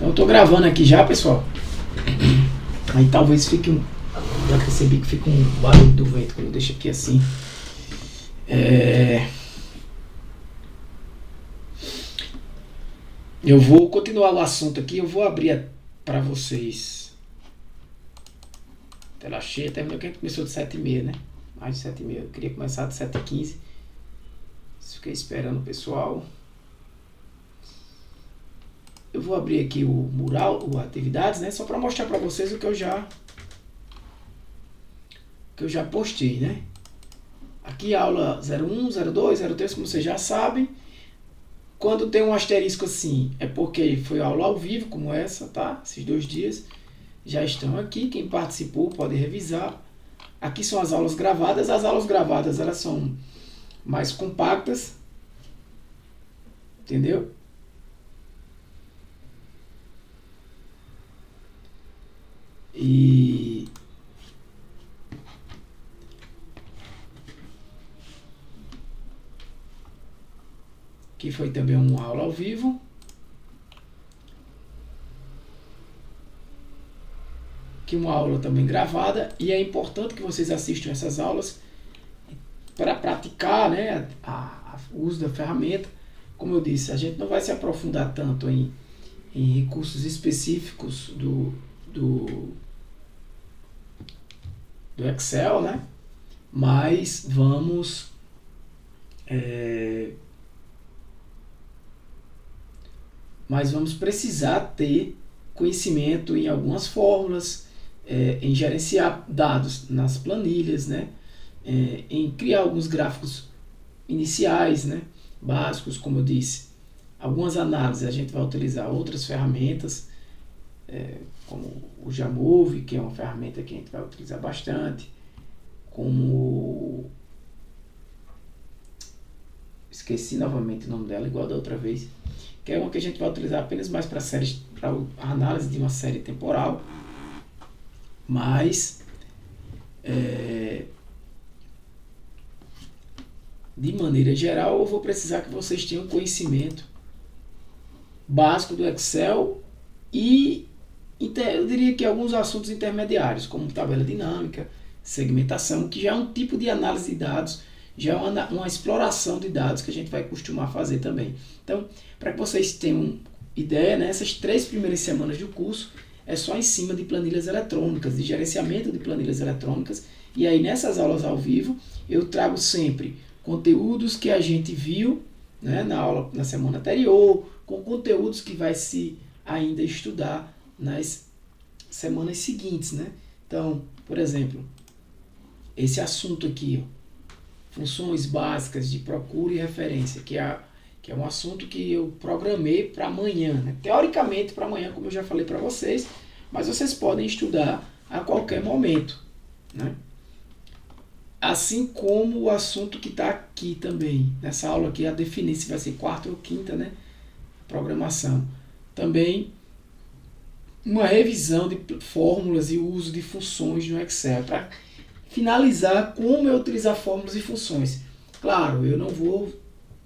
Então eu tô gravando aqui já, pessoal. Aí talvez fique um... Já percebi que fica um barulho do vento quando eu deixo aqui assim. Eu vou continuar o assunto aqui. Eu vou abrir para vocês. Tela cheia. Terminou que a gente começou de 7h30, né? Mais de 7h30. Eu queria começar de 7h15. Fiquei esperando o pessoal. Eu vou abrir aqui o mural, o atividades, né? Só para mostrar para vocês o que eu já postei, né? Aqui aula 01, 02, 03, como vocês já sabem. Quando tem um asterisco assim, é porque foi aula ao vivo, como essa, tá? Esses 2 dias já estão aqui. Quem participou pode revisar. Aqui são as aulas gravadas. As aulas gravadas, elas são mais compactas. Entendeu? E aqui foi também uma aula ao vivo. Aqui uma aula também gravada. E é importante que vocês assistam essas aulas para praticar, né, o uso da ferramenta. Como eu disse, a gente não vai se aprofundar tanto em recursos específicos do Excel, né? Mas vamos precisar ter conhecimento em algumas fórmulas, em gerenciar dados nas planilhas, né? Em criar alguns gráficos iniciais, né? Básicos, como eu disse. Algumas análises a gente vai utilizar outras ferramentas, como o Jamove, que é uma ferramenta que a gente vai utilizar bastante, como... Esqueci novamente o nome dela, igual da outra vez, que é uma que a gente vai utilizar apenas mais para séries, para a análise de uma série temporal, mas de maneira geral eu vou precisar que vocês tenham conhecimento básico do Excel e eu diria que alguns assuntos intermediários, como tabela dinâmica, segmentação, que já é um tipo de análise de dados, já é uma exploração de dados que a gente vai costumar fazer também. Então, para que vocês tenham ideia, né, essas 3 primeiras semanas do curso é só em cima de planilhas eletrônicas, de gerenciamento de planilhas eletrônicas, e aí nessas aulas ao vivo eu trago sempre conteúdos que a gente viu, né, na semana anterior, com conteúdos que vai se ainda estudar nas semanas seguintes, né? Então, por exemplo, esse assunto aqui, ó, funções básicas de procura e referência, que é um assunto que eu programei para amanhã, né? Teoricamente para amanhã, como eu já falei para vocês, mas vocês podem estudar a qualquer momento, né? Assim como o assunto que está aqui também, nessa aula aqui, a definir se vai ser 4ª ou 5ª, né? Programação. Também uma revisão de fórmulas e uso de funções no Excel, para finalizar como eu utilizar fórmulas e funções. Claro, eu não vou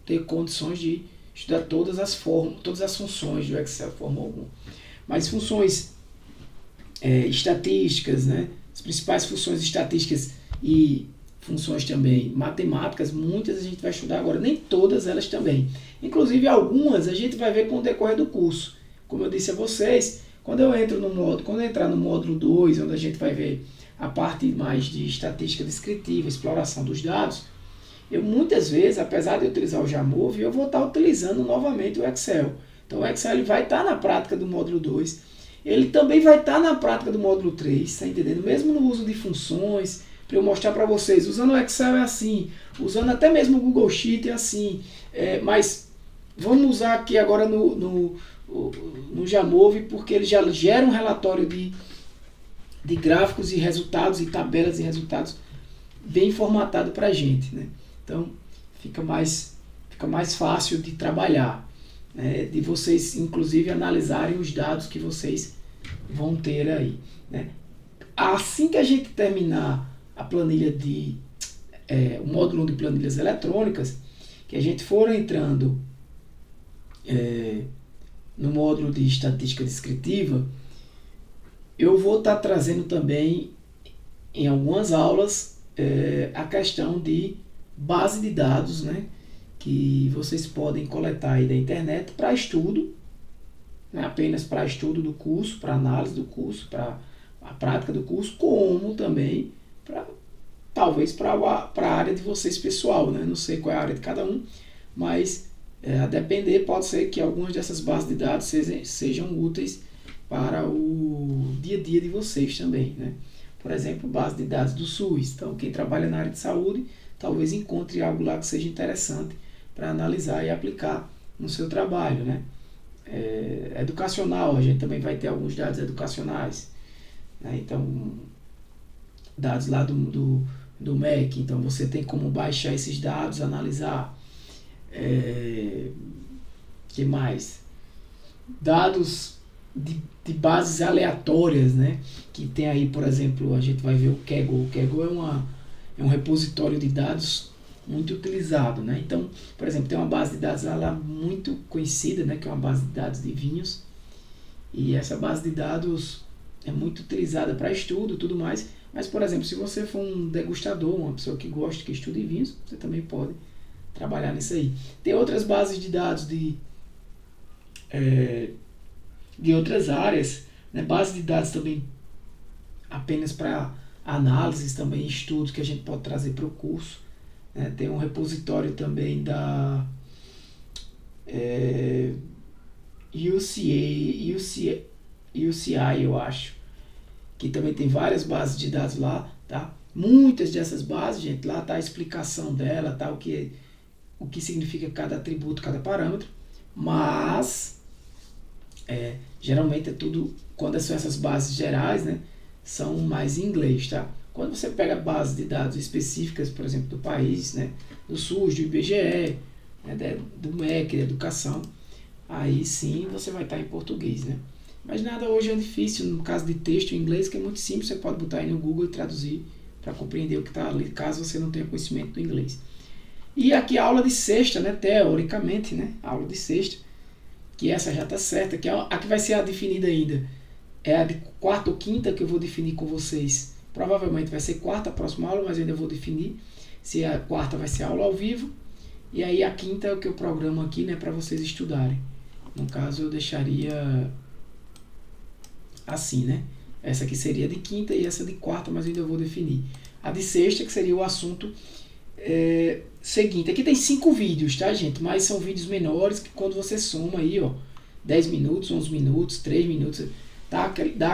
ter condições de estudar todas as funções do Excel, forma alguma. Mas funções estatísticas, né? As principais funções estatísticas e funções também matemáticas, muitas a gente vai estudar agora, nem todas elas também. Inclusive algumas a gente vai ver com o decorrer do curso. Como eu disse a vocês, quando eu entrar no módulo 2, onde a gente vai ver a parte mais de estatística descritiva, exploração dos dados, eu muitas vezes, apesar de utilizar o Jamove, eu vou estar utilizando novamente o Excel. Então o Excel ele vai estar na prática do módulo 2, ele também vai estar na prática do módulo 3, está entendendo? Mesmo no uso de funções, para eu mostrar para vocês, usando o Excel é assim, usando até mesmo o Google Sheet é assim, mas vamos usar aqui agora no Jamove, porque ele já gera um relatório de gráficos e resultados, e tabelas e resultados bem formatado para a gente, né? Então fica mais fácil de trabalhar, né? De vocês inclusive analisarem os dados que vocês vão ter aí, né? Assim que a gente terminar a planilha o módulo de planilhas eletrônicas, que a gente for entrando no módulo de estatística descritiva, eu vou estar trazendo também em algumas aulas a questão de base de dados, né, que vocês podem coletar aí da internet para estudo, né, apenas para estudo do curso, para análise do curso, para a prática do curso, como também para talvez para a área de vocês pessoal, né? Não sei qual é a área de cada um, mas a depender pode ser que algumas dessas bases de dados sejam úteis para o dia a dia de vocês também, né? Por exemplo, base de dados do SUS. Então, quem trabalha na área de saúde talvez encontre algo lá que seja interessante para analisar e aplicar no seu trabalho, né? Educacional, a gente também vai ter alguns dados educacionais, né? Então, dados lá do MEC, então você tem como baixar esses dados, analisar. Que mais? Dados de bases aleatórias, né? Que tem aí, por exemplo, a gente vai ver o Kaggle. O Kaggle é um repositório de dados muito utilizado, né? Então, por exemplo, tem uma base de dados lá muito conhecida, né? Que é uma base de dados de vinhos. E essa base de dados é muito utilizada para estudo e tudo mais. Mas, por exemplo, se você for um degustador, uma pessoa que gosta, que estuda vinhos, você também pode trabalhar nisso aí. Tem outras bases de dados de outras áreas, né? Base de dados também apenas para análises, também estudos que a gente pode trazer para o curso, né? Tem um repositório também da UCI, eu acho, que também tem várias bases de dados lá, tá? Muitas dessas bases, gente, lá tá a explicação dela, tá? O que significa cada atributo, cada parâmetro, mas geralmente é tudo, quando são essas bases gerais, né, são mais em inglês, tá? Quando você pega bases de dados específicas, por exemplo, do país, né, do SUS, do IBGE, né, do MEC, da educação, aí sim você vai estar em português, né? Mas nada hoje é difícil, no caso de texto em inglês, que é muito simples, você pode botar aí no Google e traduzir para compreender o que está ali, caso você não tenha conhecimento do inglês. E aqui a aula de sexta, né, teoricamente, né, a aula de sexta, que essa já está certa, que a que vai ser a definida ainda é a de quarta ou quinta, que eu vou definir com vocês. Provavelmente vai ser quarta a próxima aula, mas eu ainda vou definir se a quarta vai ser aula ao vivo, e aí a quinta é o que eu programo aqui, né, para vocês estudarem. No caso, eu deixaria assim, né? Essa aqui seria de quinta e essa de quarta, mas eu ainda vou definir. A de sexta, que seria o assunto seguinte. Aqui tem 5 vídeos, tá, gente? Mas são vídeos menores que quando você soma aí, ó, 10 minutos, 11 minutos, 3 minutos, dá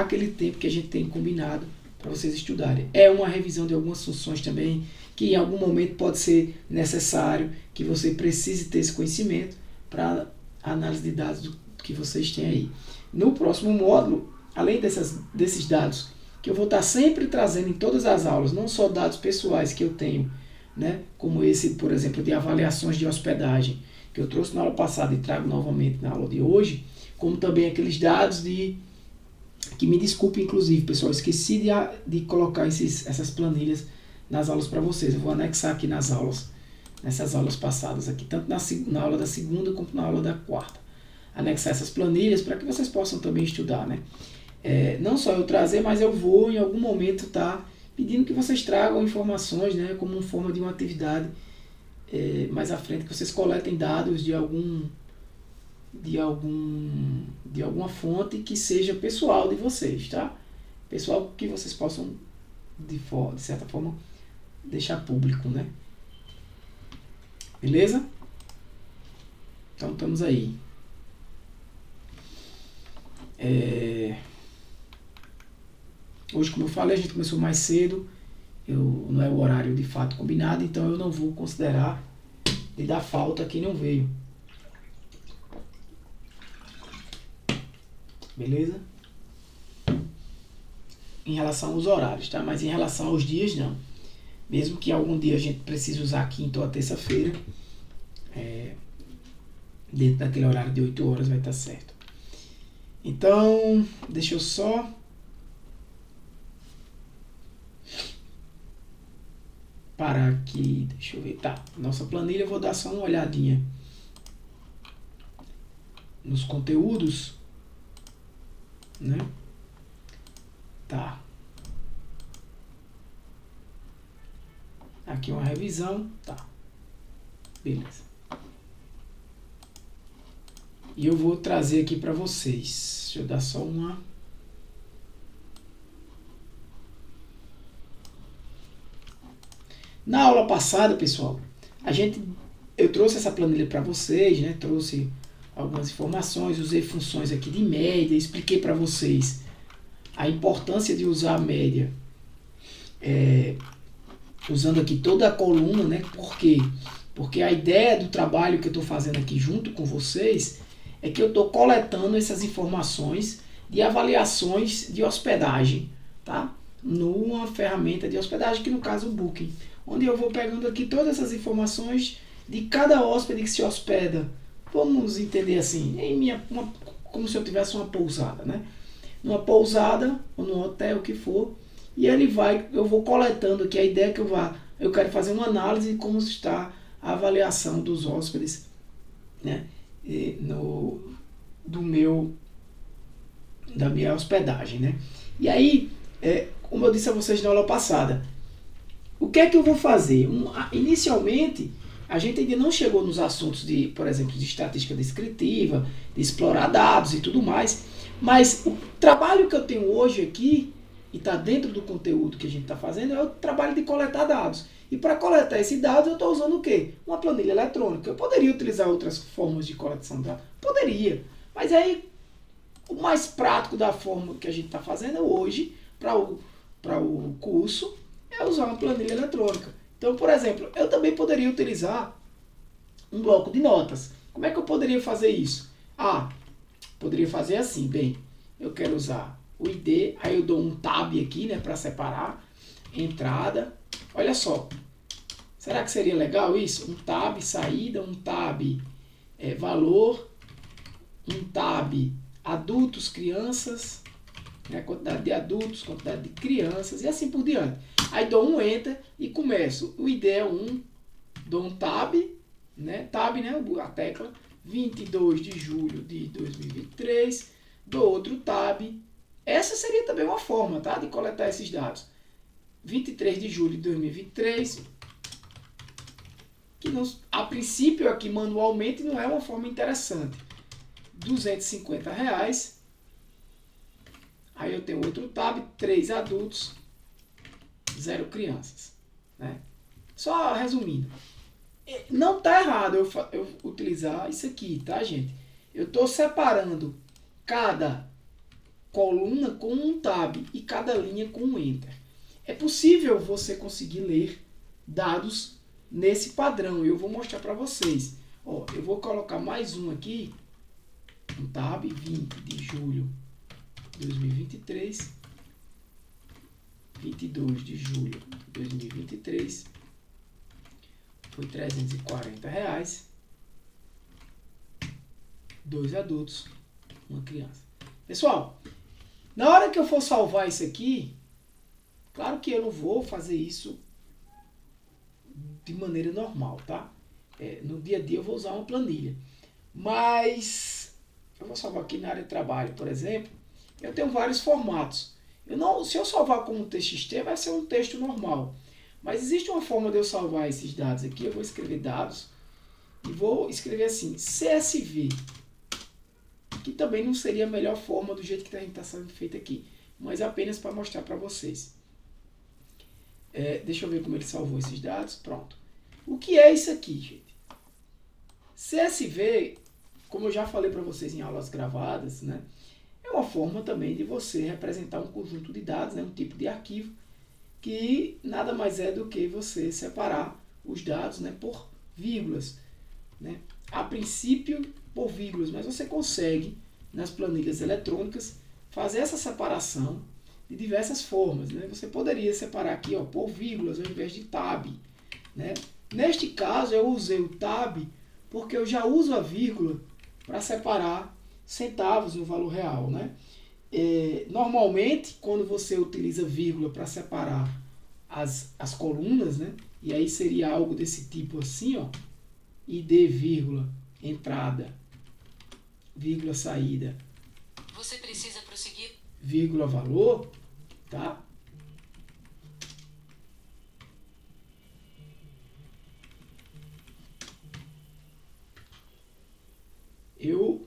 aquele tempo que a gente tem combinado para vocês estudarem. É uma revisão de algumas funções também, que em algum momento pode ser necessário que você precise ter esse conhecimento para a análise de dados que vocês têm aí. No próximo módulo, além desses dados que eu vou estar sempre trazendo em todas as aulas, não só dados pessoais que eu tenho, né, como esse, por exemplo, de avaliações de hospedagem, que eu trouxe na aula passada e trago novamente na aula de hoje, como também aqueles dados que me desculpe, inclusive, pessoal, esqueci de colocar essas planilhas nas aulas para vocês. Eu vou anexar aqui nessas aulas passadas aqui, tanto na aula da segunda quanto na aula da quarta. Anexar essas planilhas para que vocês possam também estudar, né? Não só eu trazer, mas eu vou em algum momento estar pedindo que vocês tragam informações, né, como forma de uma atividade mais à frente, que vocês coletem dados de alguma fonte que seja pessoal de vocês, tá? Pessoal que vocês possam, de certa forma, deixar público, né? Beleza? Então, estamos aí. Hoje, como eu falei, a gente começou mais cedo, não é o horário de fato combinado, então eu não vou considerar de dar falta a quem não veio. Beleza? Em relação aos horários, tá? Mas em relação aos dias, não. Mesmo que algum dia a gente precise usar a quinta ou a terça-feira, dentro daquele horário de 8 horas vai estar certo. Então, deixa eu só parar aqui, deixa eu ver, tá, nossa planilha, eu vou dar só uma olhadinha nos conteúdos, né? Tá. Aqui uma revisão, tá. Beleza. E eu vou trazer aqui para vocês. Deixa eu dar só uma... Na aula passada, pessoal, eu trouxe essa planilha para vocês, né? Trouxe algumas informações, usei funções aqui de média, expliquei para vocês a importância de usar a média, usando aqui toda a coluna, né? Por quê? Porque a ideia do trabalho que eu estou fazendo aqui junto com vocês é que eu estou coletando essas informações de avaliações de hospedagem, tá? Numa ferramenta de hospedagem, que no caso o Booking, onde eu vou pegando aqui todas essas informações de cada hóspede que se hospeda. Vamos entender assim, como se eu tivesse uma pousada, né? Numa pousada ou num hotel, o que for, e eu vou coletando aqui a ideia que eu quero fazer uma análise de como está a avaliação dos hóspedes, né? Da minha hospedagem, né? E aí, como eu disse a vocês na aula passada, o que é que eu vou fazer? Inicialmente, a gente ainda não chegou nos assuntos de, por exemplo, de estatística descritiva, de explorar dados e tudo mais, mas o trabalho que eu tenho hoje aqui, e está dentro do conteúdo que a gente está fazendo, é o trabalho de coletar dados. E para coletar esses dados, eu estou usando o quê? Uma planilha eletrônica. Eu poderia utilizar outras formas de coletação de dados? Poderia. Mas aí, o mais prático da forma que a gente está fazendo hoje, para o curso, é usar uma planilha eletrônica. Então, por exemplo, eu também poderia utilizar um bloco de notas. Como é que eu poderia fazer isso? Poderia fazer assim, bem, eu quero usar o ID, aí eu dou um tab aqui, né, para separar, entrada, olha só, será que seria legal isso? Um tab saída, um tab valor, um tab adultos, crianças, né, quantidade de adultos, quantidade de crianças e assim por diante. Aí dou um enter e começo, o ID é 1, dou um tab, né, a tecla, 22 de julho de 2023, dou outro tab. Essa seria também uma forma, tá, de coletar esses dados. 23 de julho de 2023, que a princípio aqui manualmente não é uma forma interessante. R$250. Aí eu tenho outro tab, 3 adultos, 0 crianças, né? Só resumindo. Não está errado eu utilizar isso aqui, tá, gente? Eu estou separando cada coluna com um tab e cada linha com um enter. É possível você conseguir ler dados nesse padrão. Eu vou mostrar para vocês. Ó, eu vou colocar mais um aqui, um tab, 20 de julho de 2023, 22 de julho de 2023, foi R$340, 2 adultos, uma criança. Pessoal, na hora que eu for salvar isso aqui, claro que eu não vou fazer isso de maneira normal, tá? No dia a dia eu vou usar uma planilha. Mas eu vou salvar aqui na área de trabalho, por exemplo, eu tenho vários formatos. Se eu salvar como TXT, vai ser um texto normal. Mas existe uma forma de eu salvar esses dados aqui. Eu vou escrever dados e vou escrever assim, CSV, que também não seria a melhor forma do jeito que a gente está sendo feito aqui, mas apenas para mostrar para vocês. Deixa eu ver como ele salvou esses dados. Pronto. O que é isso aqui, gente? CSV, como eu já falei para vocês em aulas gravadas, né, é uma forma também de você representar um conjunto de dados, né, um tipo de arquivo, que nada mais é do que você separar os dados, né, por vírgulas, né? A princípio por vírgulas, mas você consegue nas planilhas eletrônicas fazer essa separação de diversas formas, né? Você poderia separar aqui, ó, por vírgulas ao invés de tab, né? Neste caso eu usei o tab porque eu já uso a vírgula para separar centavos no valor real, né? Normalmente, quando você utiliza vírgula para separar as colunas, né? E aí seria algo desse tipo assim, ó, ID, vírgula, entrada, vírgula saída, Você precisa prosseguir. vírgula valor, tá? Eu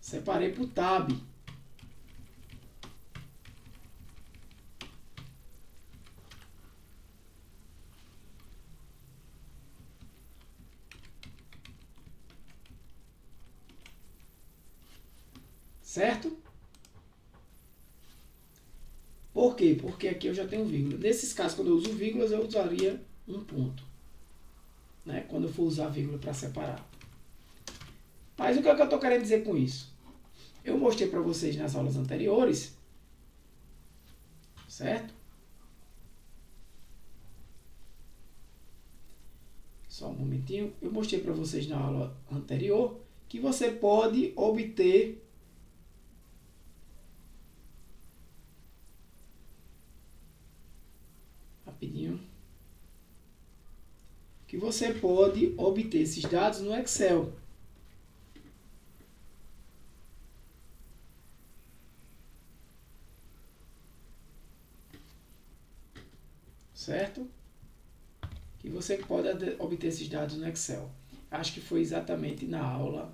separei por tab. Certo? Por quê? Porque aqui eu já tenho vírgula. Nesses casos, quando eu uso vírgulas, eu usaria um ponto, né? Quando eu for usar vírgula para separar. Mas o que é que eu estou querendo dizer com isso? Eu mostrei para vocês nas aulas anteriores, certo? Só um momentinho. Eu mostrei para vocês na aula anterior que você pode obter rapidinho, que você pode obter esses dados no Excel. Certo? Que você pode obter esses dados no Excel. Acho que foi exatamente na aula.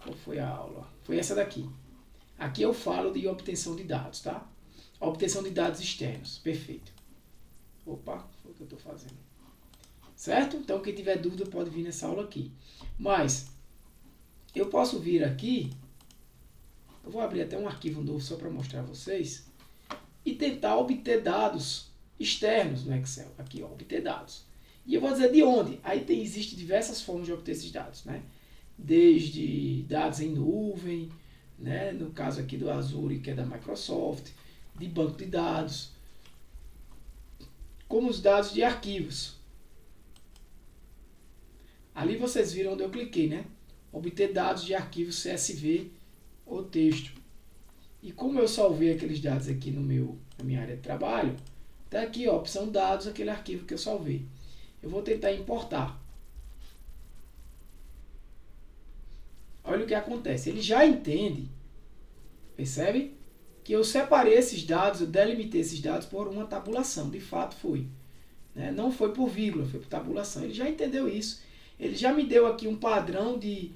Qual foi a aula? Foi essa daqui. Aqui eu falo de obtenção de dados, tá? Obtenção de dados externos. Perfeito. Opa, foi o que eu estou fazendo. Certo? Então, quem tiver dúvida pode vir nessa aula aqui. Mas, eu posso vir aqui, eu vou abrir até um arquivo novo só para mostrar a vocês, e tentar obter dados externos no Excel. Aqui, ó, obter dados. E eu vou dizer de onde. Aí existem diversas formas de obter esses dados, né? Desde dados em nuvem, né? No caso aqui do Azure, que é da Microsoft, de banco de dados, como os dados de arquivos. Ali vocês viram onde eu cliquei, né? Obter dados de arquivos CSV ou texto. E como eu salvei aqueles dados aqui na minha área de trabalho, tá aqui, ó, opção dados, aquele arquivo que eu salvei. Eu vou tentar importar. Olha o que acontece. Ele já entende, percebe? Que eu separei esses dados, eu delimitei esses dados por uma tabulação. De fato foi. Né? Não foi por vírgula, foi por tabulação. Ele já entendeu isso. Ele já me deu aqui um padrão de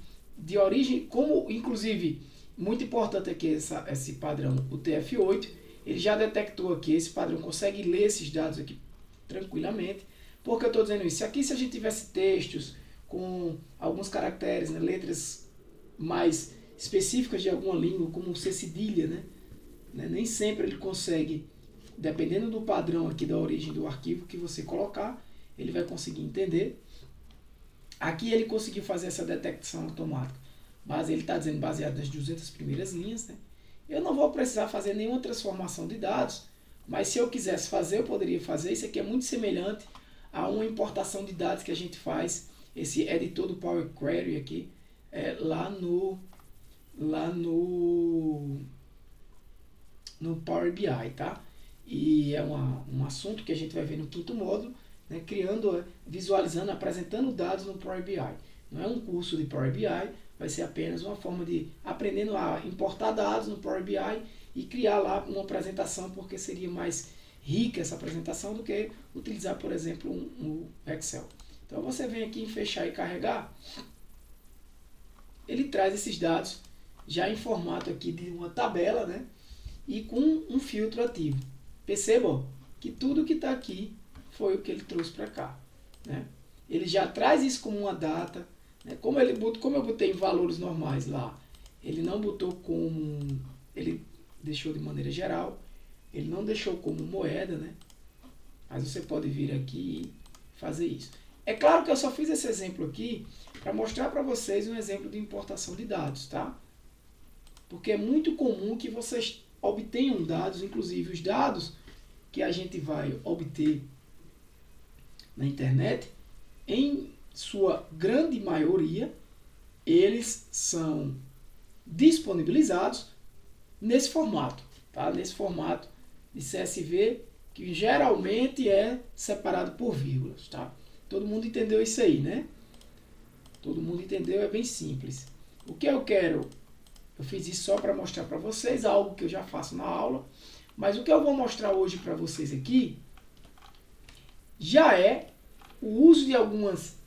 origem, como inclusive, muito importante aqui esse padrão, o TF8, ele já detectou aqui, esse padrão consegue ler esses dados aqui tranquilamente. Por que eu estou dizendo isso? Aqui se a gente tivesse textos com alguns caracteres, né, letras mais específicas de alguma língua, como C cedilha, né? Nem sempre ele consegue, dependendo do padrão aqui da origem do arquivo que você colocar, ele vai conseguir entender. Aqui ele conseguiu fazer essa detecção automática, mas ele está dizendo baseado nas 200 primeiras linhas, né? Eu não vou precisar fazer nenhuma transformação de dados, mas se eu quisesse fazer, eu poderia fazer. Isso aqui é muito semelhante a uma importação de dados que a gente faz, esse editor do Power Query aqui, lá no Power BI, tá? E é um assunto que a gente vai ver no quinto módulo, né, criando, visualizando, apresentando dados no Power BI. Não é um curso de Power BI, vai ser apenas uma forma de aprendendo a importar dados no Power BI e criar lá uma apresentação, porque seria mais rica essa apresentação do que utilizar, por exemplo, um Excel. Então você vem aqui em fechar e carregar, ele traz esses dados já em formato aqui de uma tabela, né, e com um filtro ativo. Percebam que tudo que está aqui foi o que ele trouxe para cá, né? Ele já traz isso como uma data, né? Como eu botei em valores normais lá, ele não botou como, ele deixou de maneira geral, ele não deixou como moeda, né? Mas você pode vir aqui e fazer isso. É claro que eu só fiz esse exemplo aqui para mostrar para vocês um exemplo de importação de dados, tá? Porque é muito comum que vocês obtenham dados, inclusive os dados que a gente vai obter na internet, em sua grande maioria, eles são disponibilizados nesse formato, tá? Nesse formato de CSV, que geralmente é separado por vírgulas, tá? Todo mundo entendeu isso aí, né? Todo mundo entendeu, é bem simples. O que eu quero, eu fiz isso só para mostrar para vocês, algo que eu já faço na aula, mas o que eu vou mostrar hoje para vocês aqui, já é o uso de algumas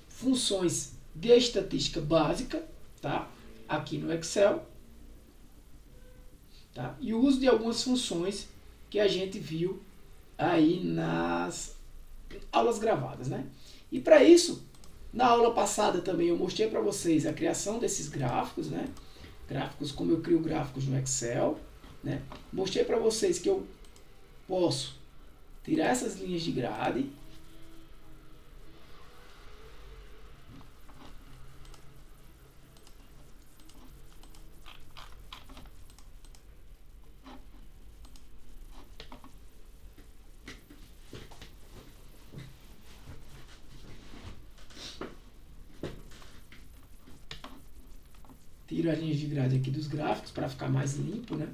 funções de estatística básica, tá? Aqui no Excel, tá? E o uso de algumas funções que a gente viu aí nas aulas gravadas, né? E para isso, na aula passada também eu mostrei para vocês a criação desses gráficos, né? Gráficos, como eu crio gráficos no Excel, né? Mostrei para vocês que eu posso tirar essas linhas de grade, tiro as linhas de grade aqui dos gráficos para ficar mais limpo, né?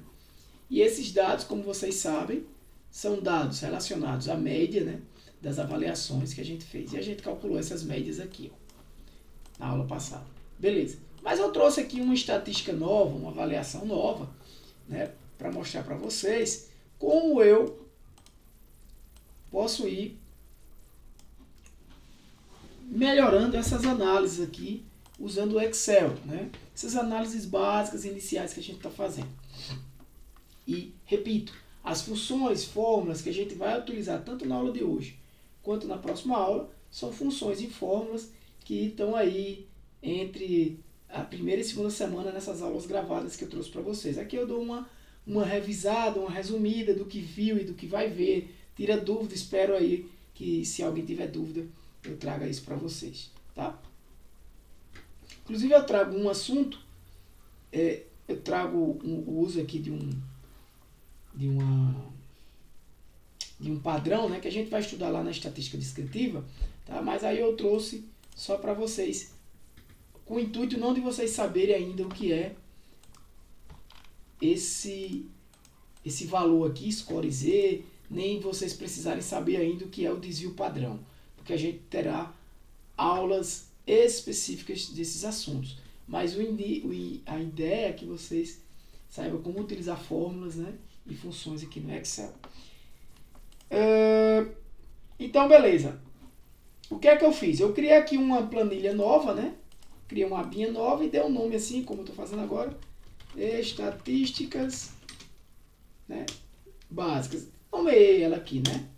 E esses dados, como vocês sabem, são dados relacionados à média, né, das avaliações que a gente fez. E a gente calculou essas médias aqui, ó, na aula passada. Beleza. Mas eu trouxe aqui uma estatística nova, uma avaliação nova, né, para mostrar para vocês como eu posso ir melhorando essas análises aqui usando o Excel, né? Essas análises básicas iniciais que a gente está fazendo. E, repito, as funções, fórmulas que a gente vai utilizar tanto na aula de hoje quanto na próxima aula são funções e fórmulas que estão aí entre a primeira e segunda semana nessas aulas gravadas que eu trouxe para vocês. Aqui eu dou uma revisada, uma resumida do que viu e do que vai ver. Tira dúvida, espero aí que se alguém tiver dúvida eu traga isso para vocês, tá? Inclusive eu trago um assunto, eu trago o uso aqui de um padrão, né, que a gente vai estudar lá na estatística descritiva, tá? Mas aí eu trouxe só para vocês, com o intuito não de vocês saberem ainda o que é esse valor aqui, score Z, nem vocês precisarem saber ainda o que é o desvio padrão, porque a gente terá aulas específicas desses assuntos. Mas a ideia é que vocês saibam como utilizar fórmulas, né, e funções aqui no Excel. Então, beleza. O que é que eu fiz? Eu criei aqui uma planilha nova, né? Criei uma abinha nova e dei um nome assim, como eu estou fazendo agora. Estatísticas, né, básicas. Nomeei ela aqui, né?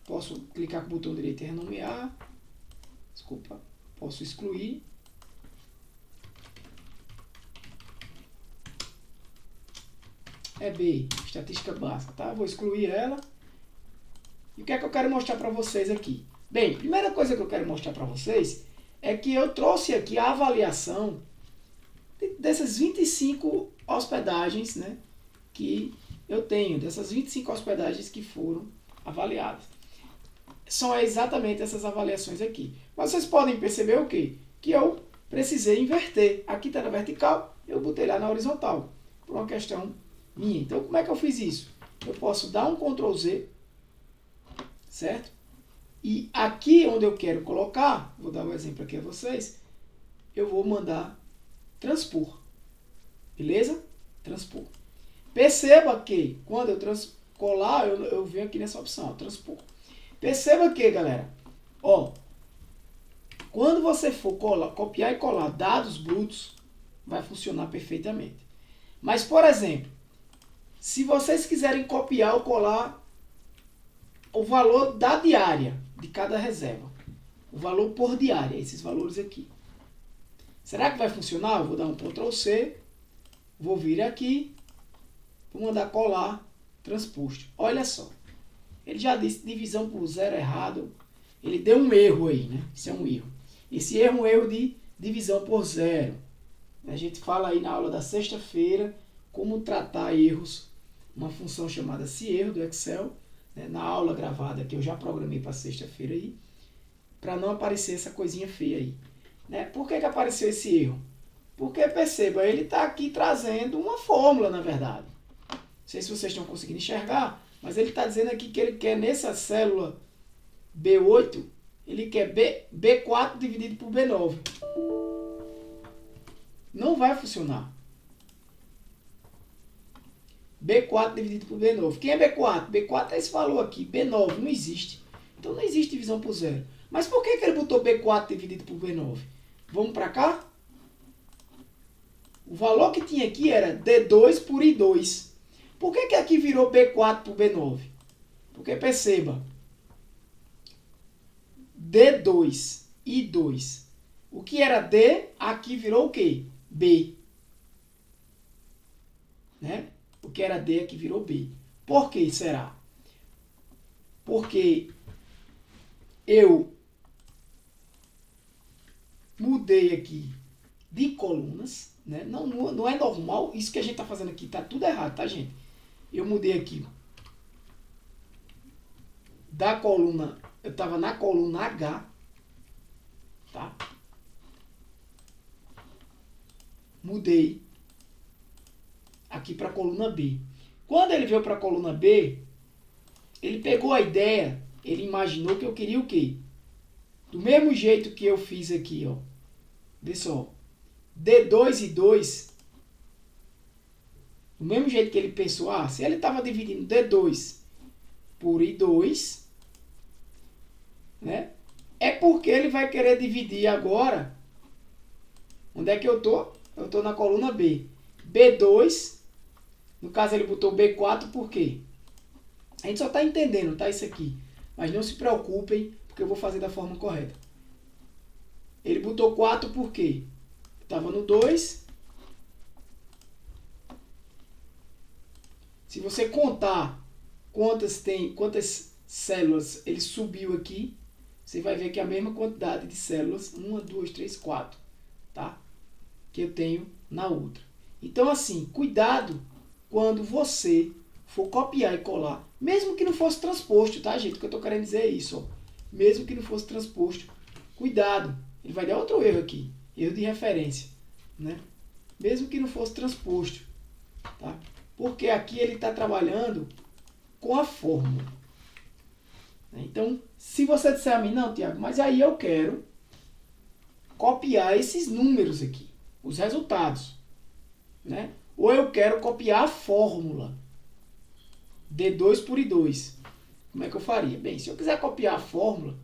Posso clicar com o botão direito e renomear. Desculpa. Posso excluir. É B, estatística básica, tá? Vou excluir ela. E o que é que eu quero mostrar para vocês aqui? Bem, primeira coisa que eu quero mostrar para vocês é que eu trouxe aqui a avaliação dessas 25 hospedagens, né, que eu tenho, dessas 25 hospedagens que foram avaliadas. São exatamente essas avaliações aqui. Mas vocês podem perceber o quê? Que eu precisei inverter. Aqui está na vertical, eu botei lá na horizontal, por uma questão minha. Então, como é que eu fiz isso? Eu posso dar um Ctrl Z, certo? E aqui onde eu quero colocar, vou dar um exemplo aqui a vocês, eu vou mandar transpor. Beleza? Transpor. Perceba que quando eu colar, eu venho aqui nessa opção, transpor. Perceba que, galera, ó, quando você for copiar e colar dados brutos, vai funcionar perfeitamente. Mas, por exemplo, se vocês quiserem copiar ou colar o valor da diária de cada reserva, o valor por diária, esses valores aqui, será que vai funcionar? Eu vou dar um Ctrl C, vou vir aqui, vou mandar colar, transposto. Olha só, ele já disse divisão por zero errado, ele deu um erro aí, né? Isso é um erro. Esse erro é um erro de divisão por zero. A gente fala aí na aula da sexta-feira como tratar erros, uma função chamada se-erro do Excel, né, na aula gravada que eu já programei para sexta-feira aí, para não aparecer essa coisinha feia aí. Né? Por que apareceu esse erro? Porque, perceba, ele está aqui trazendo uma fórmula, na verdade. Não sei se vocês estão conseguindo enxergar, mas ele está dizendo aqui que ele quer nessa célula B8, ele quer B4 dividido por B9. Não vai funcionar. B4 dividido por B9. Quem é B4? B4 é esse valor aqui. B9 não existe. Então não existe divisão por zero. Mas por que ele botou B4 dividido por B9? Vamos para cá? O valor que tinha aqui era D2 por I2. Por que aqui virou B4 por B9? Porque perceba, D2, I2. O que era D, aqui virou o quê? B. Né? O que era D aqui virou B. Por que será? Porque eu mudei aqui de colunas, né? Não é normal, isso que a gente está fazendo aqui está tudo errado, tá, gente? Eu mudei aqui da coluna, eu estava na coluna H, tá? Mudei aqui para a coluna B. Quando ele veio para a coluna B, ele pegou a ideia, ele imaginou que eu queria o quê? Do mesmo jeito que eu fiz aqui, ó. Vê só. D2 e 2. Do mesmo jeito que ele pensou, se ele estava dividindo D2 por I2, né? É porque ele vai querer dividir agora. Onde é que eu tô? Eu estou na coluna B. B2, no caso ele botou B4, por quê? A gente só está entendendo, tá? Isso aqui. Mas não se preocupem, porque eu vou fazer da forma correta. Ele botou 4 por quê? Estava no 2. Se você contar quantas células ele subiu aqui, você vai ver que é a mesma quantidade de células, 1, 2, 3, 4, tá? Que eu tenho na outra. Então, assim, cuidado quando você for copiar e colar, mesmo que não fosse transposto, tá, gente? O que eu estou querendo dizer é isso, ó. Mesmo que não fosse transposto, cuidado, ele vai dar outro erro aqui, erro de referência, né? Mesmo que não fosse transposto, tá? Porque aqui ele está trabalhando com a fórmula. Então, se você disser a mim, não, Tiago, mas aí eu quero copiar esses números aqui, os resultados, né? Ou eu quero copiar a fórmula, D2 por I2. Como é que eu faria? Bem, se eu quiser copiar a fórmula,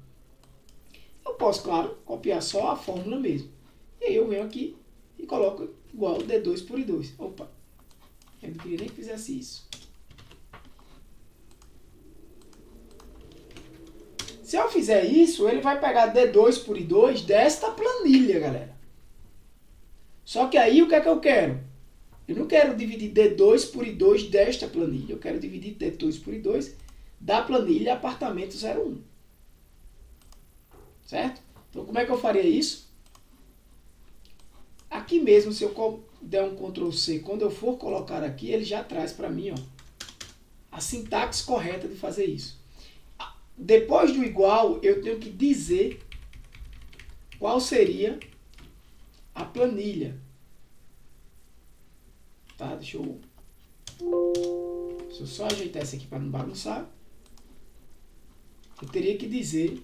eu posso, claro, copiar só a fórmula mesmo. E aí eu venho aqui e coloco igual D2 por I2. Opa, eu não queria nem que fizesse isso. Se eu fizer isso, ele vai pegar D2 por I2 desta planilha, galera. Só que aí o que é que eu quero? Eu não quero dividir D2 por I2 desta planilha. Eu quero dividir D2 por I2 da planilha apartamento 01. Certo? Então, como é que eu faria isso? Aqui mesmo, se eu der um Ctrl C, quando eu for colocar aqui, ele já traz para mim, ó, a sintaxe correta de fazer isso. Depois do igual, eu tenho que dizer qual seria a planilha. Tá? Deixa eu só ajeitar essa aqui para não bagunçar. Eu teria que dizer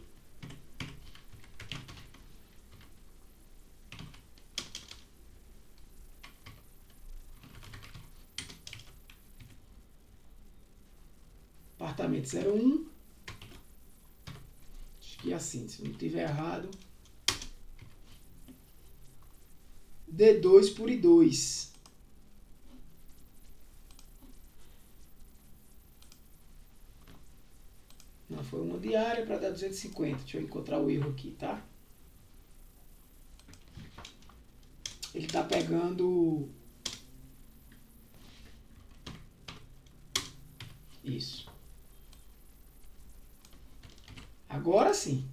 apartamento 01. Acho que é assim, se não estiver errado. D2 por I2. Não, foi uma diária para dar 250. Deixa eu encontrar o erro aqui, tá? Ele está pegando isso. Agora sim.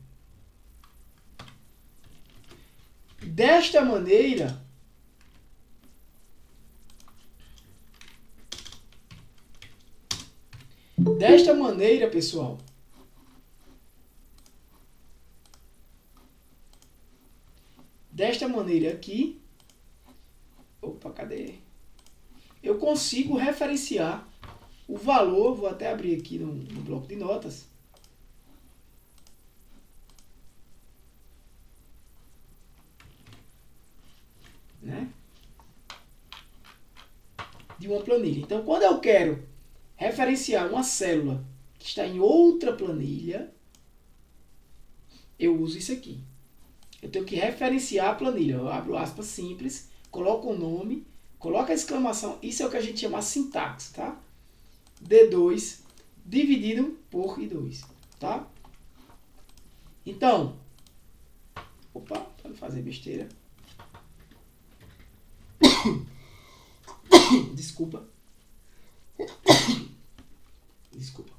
Desta maneira, Desta maneira, pessoal, aqui, opa, cadê? Eu consigo referenciar o valor, vou até abrir aqui no bloco de notas, né? De uma planilha. Então, quando eu quero referenciar uma célula que está em outra planilha, eu uso isso aqui. Eu tenho que referenciar a planilha. Eu abro aspas simples, coloco o nome, coloco a exclamação. Isso é o que a gente chama de sintaxe, tá? D2 dividido por I2, tá? Então, opa, para não fazer besteira. Desculpa. Desculpa.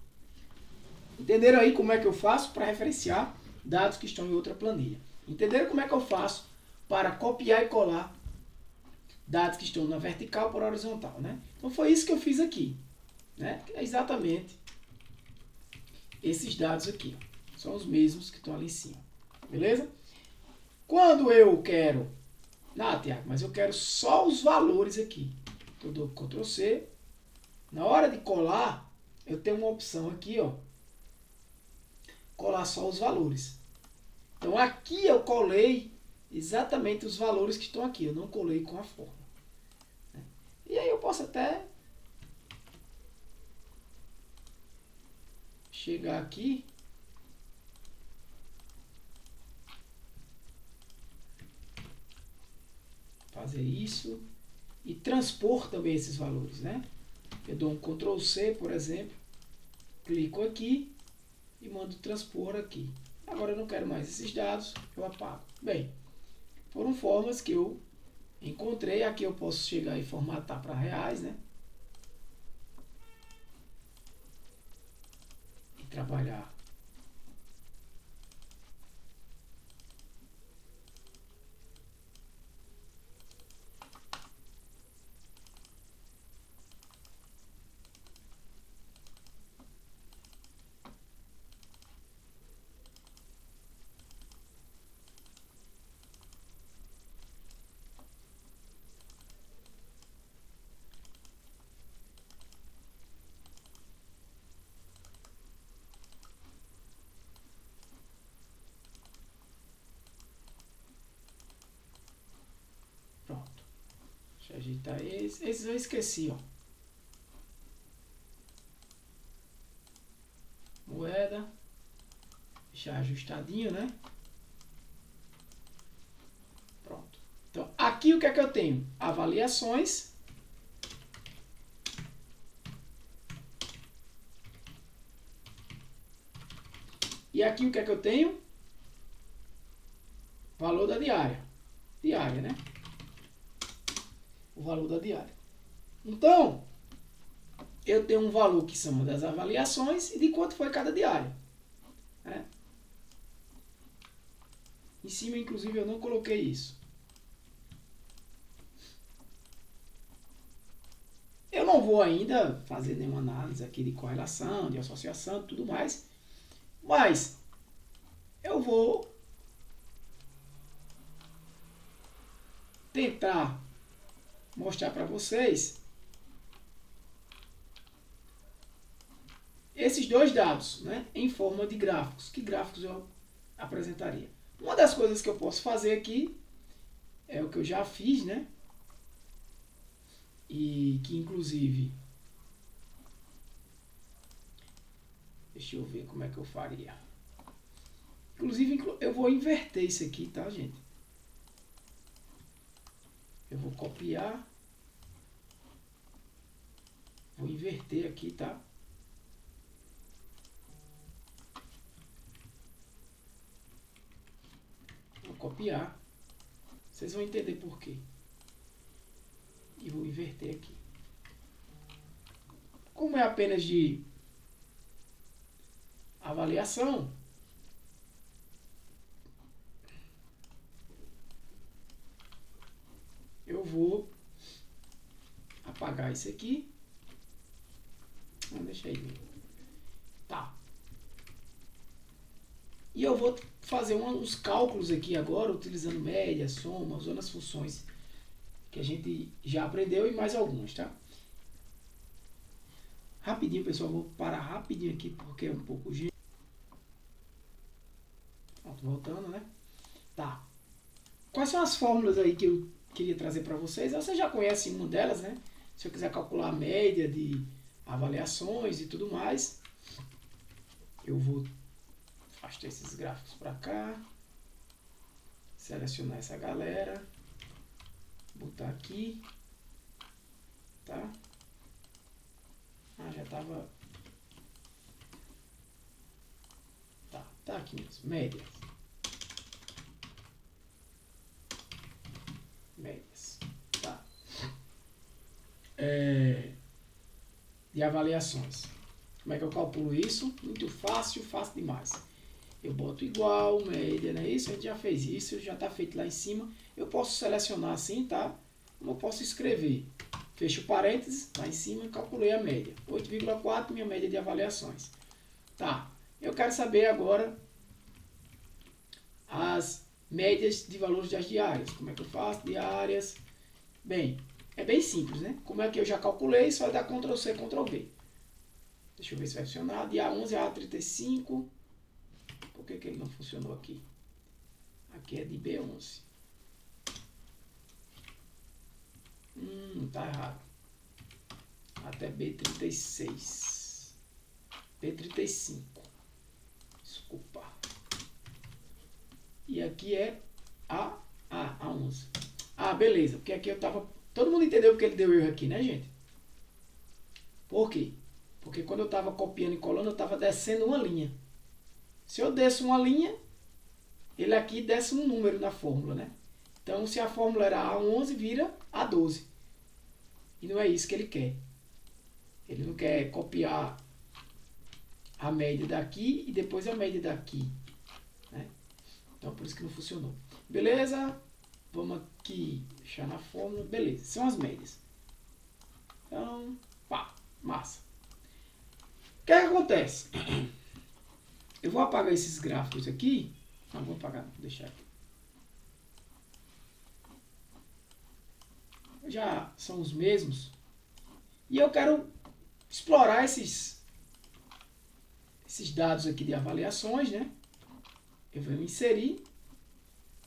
Entenderam aí como é que eu faço para referenciar dados que estão em outra planilha? Entenderam como é que eu faço para copiar e colar dados que estão na vertical para horizontal, né? Então foi isso que eu fiz aqui, né? É exatamente esses dados aqui, ó. São os mesmos que estão ali em cima, beleza? Quando eu quero, Tiago, mas eu quero só os valores aqui. Então eu dou Ctrl C. Na hora de colar, eu tenho uma opção aqui, ó, colar só os valores. Então aqui eu colei exatamente os valores que estão aqui, eu não colei com a fórmula. E aí eu posso até chegar aqui, fazer isso e transpor também esses valores, né? Eu dou um Ctrl C, por exemplo, clico aqui e mando transpor aqui. Agora eu não quero mais esses dados, eu apago. Bem, foram formas que eu encontrei. Aqui eu posso chegar e formatar para reais, né? E trabalhar. Pronto. Deixa eu ajeitar esses. Esses eu esqueci, ó. Moeda. Deixar ajustadinho, né? Pronto. Então, aqui o que é que eu tenho? Avaliações. E aqui o que é que eu tenho? Valor da diária. Diária, né? O valor da diária. Então, eu tenho um valor que são das avaliações e de quanto foi cada diária, né? Em cima, inclusive, eu não coloquei isso. Eu não vou ainda fazer nenhuma análise aqui de correlação, de associação e tudo mais, mas eu vou tentar mostrar para vocês esses dois dados, né, em forma de gráficos. Que gráficos eu apresentaria? Uma das coisas que eu posso fazer aqui é o que eu já fiz, né? E que inclusive, deixa eu ver como é que eu faria. Inclusive eu vou inverter isso aqui, tá, gente? Eu vou copiar, vou inverter aqui, tá? Vou copiar, vocês vão entender por quê. E vou inverter aqui. Como é apenas de avaliação, eu vou apagar isso aqui. Deixa aí. E eu vou fazer uns cálculos aqui agora, utilizando média, soma, usando as funções que a gente já aprendeu e mais algumas, tá? Rapidinho, pessoal, vou parar rapidinho aqui porque é um pouco urgente. Voltando, né? Tá. Quais são as fórmulas aí que eu queria trazer para vocês? Você já conhece uma delas, né? Se eu quiser calcular a média de avaliações e tudo mais, eu vou afastar esses gráficos para cá, selecionar essa galera, botar aqui, tá? Ah, já estava... Tá aqui mesmo, média. Médias, tá? De avaliações. Como é que eu calculo isso? Muito fácil, fácil demais. Eu boto igual, média, não é isso? A gente já fez isso, já está feito lá em cima. Eu posso selecionar assim, tá? Como eu posso escrever? Fecho parênteses, lá em cima, calculei a média. 8,4, minha média de avaliações. Tá, eu quero saber agora as médias de valores das diárias. Como é que eu faço? Diárias. Bem, é bem simples, né? Como é que eu já calculei, só vai dar Ctrl+C, Ctrl+V. Deixa eu ver se vai funcionar. Dia 11 a 35. Por que ele não funcionou aqui? Aqui é de B11. Tá errado. Até B36. B35. Desculpa. E aqui é A11. Ah, beleza. Porque aqui eu tava... Todo mundo entendeu porque ele deu erro aqui, né, gente? Por quê? Porque quando eu tava copiando e colando, eu tava descendo uma linha. Se eu desço uma linha, ele aqui desce um número na fórmula, né? Então, se a fórmula era A11, vira A12. E não é isso que ele quer. Ele não quer copiar a média daqui e depois a média daqui, né? Então, por isso que não funcionou. Beleza? Vamos aqui, deixar na fórmula. Beleza, são as médias. Então, pá, massa. O que é que acontece? Eu vou apagar esses gráficos aqui. Não, vou apagar, vou deixar aqui. Já são os mesmos. E eu quero explorar esses dados aqui de avaliações, né? Eu vou inserir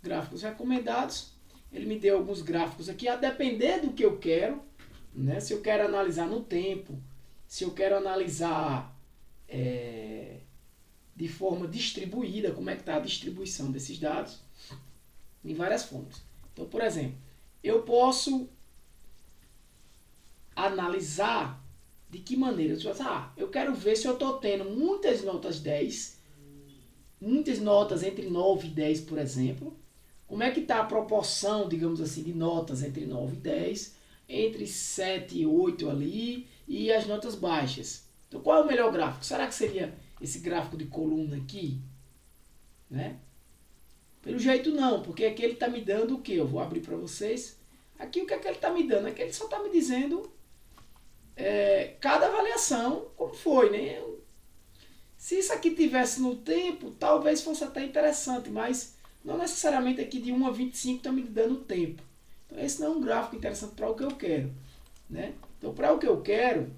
gráficos recomendados. Ele me deu alguns gráficos aqui, a depender do que eu quero, né? Se eu quero analisar no tempo, se eu quero analisar de forma distribuída, como é que está a distribuição desses dados, em várias formas. Então, por exemplo, eu posso analisar de que maneira? Eu quero ver se eu estou tendo muitas notas 10, muitas notas entre 9 e 10, por exemplo. Como é que está a proporção, digamos assim, de notas entre 9 e 10, entre 7 e 8 ali, e as notas baixas. Então, qual é o melhor gráfico? Será que seria esse gráfico de coluna aqui? Né? Pelo jeito não, porque aqui ele está me dando o que? Eu vou abrir para vocês. Aqui o que é que ele está me dando? Aqui ele só está me dizendo cada avaliação, como foi, né? Se isso aqui tivesse no tempo, talvez fosse até interessante, mas não necessariamente aqui de 1 a 25 está me dando o tempo. Então esse não é um gráfico interessante para o que eu quero, né? Então para o que eu quero,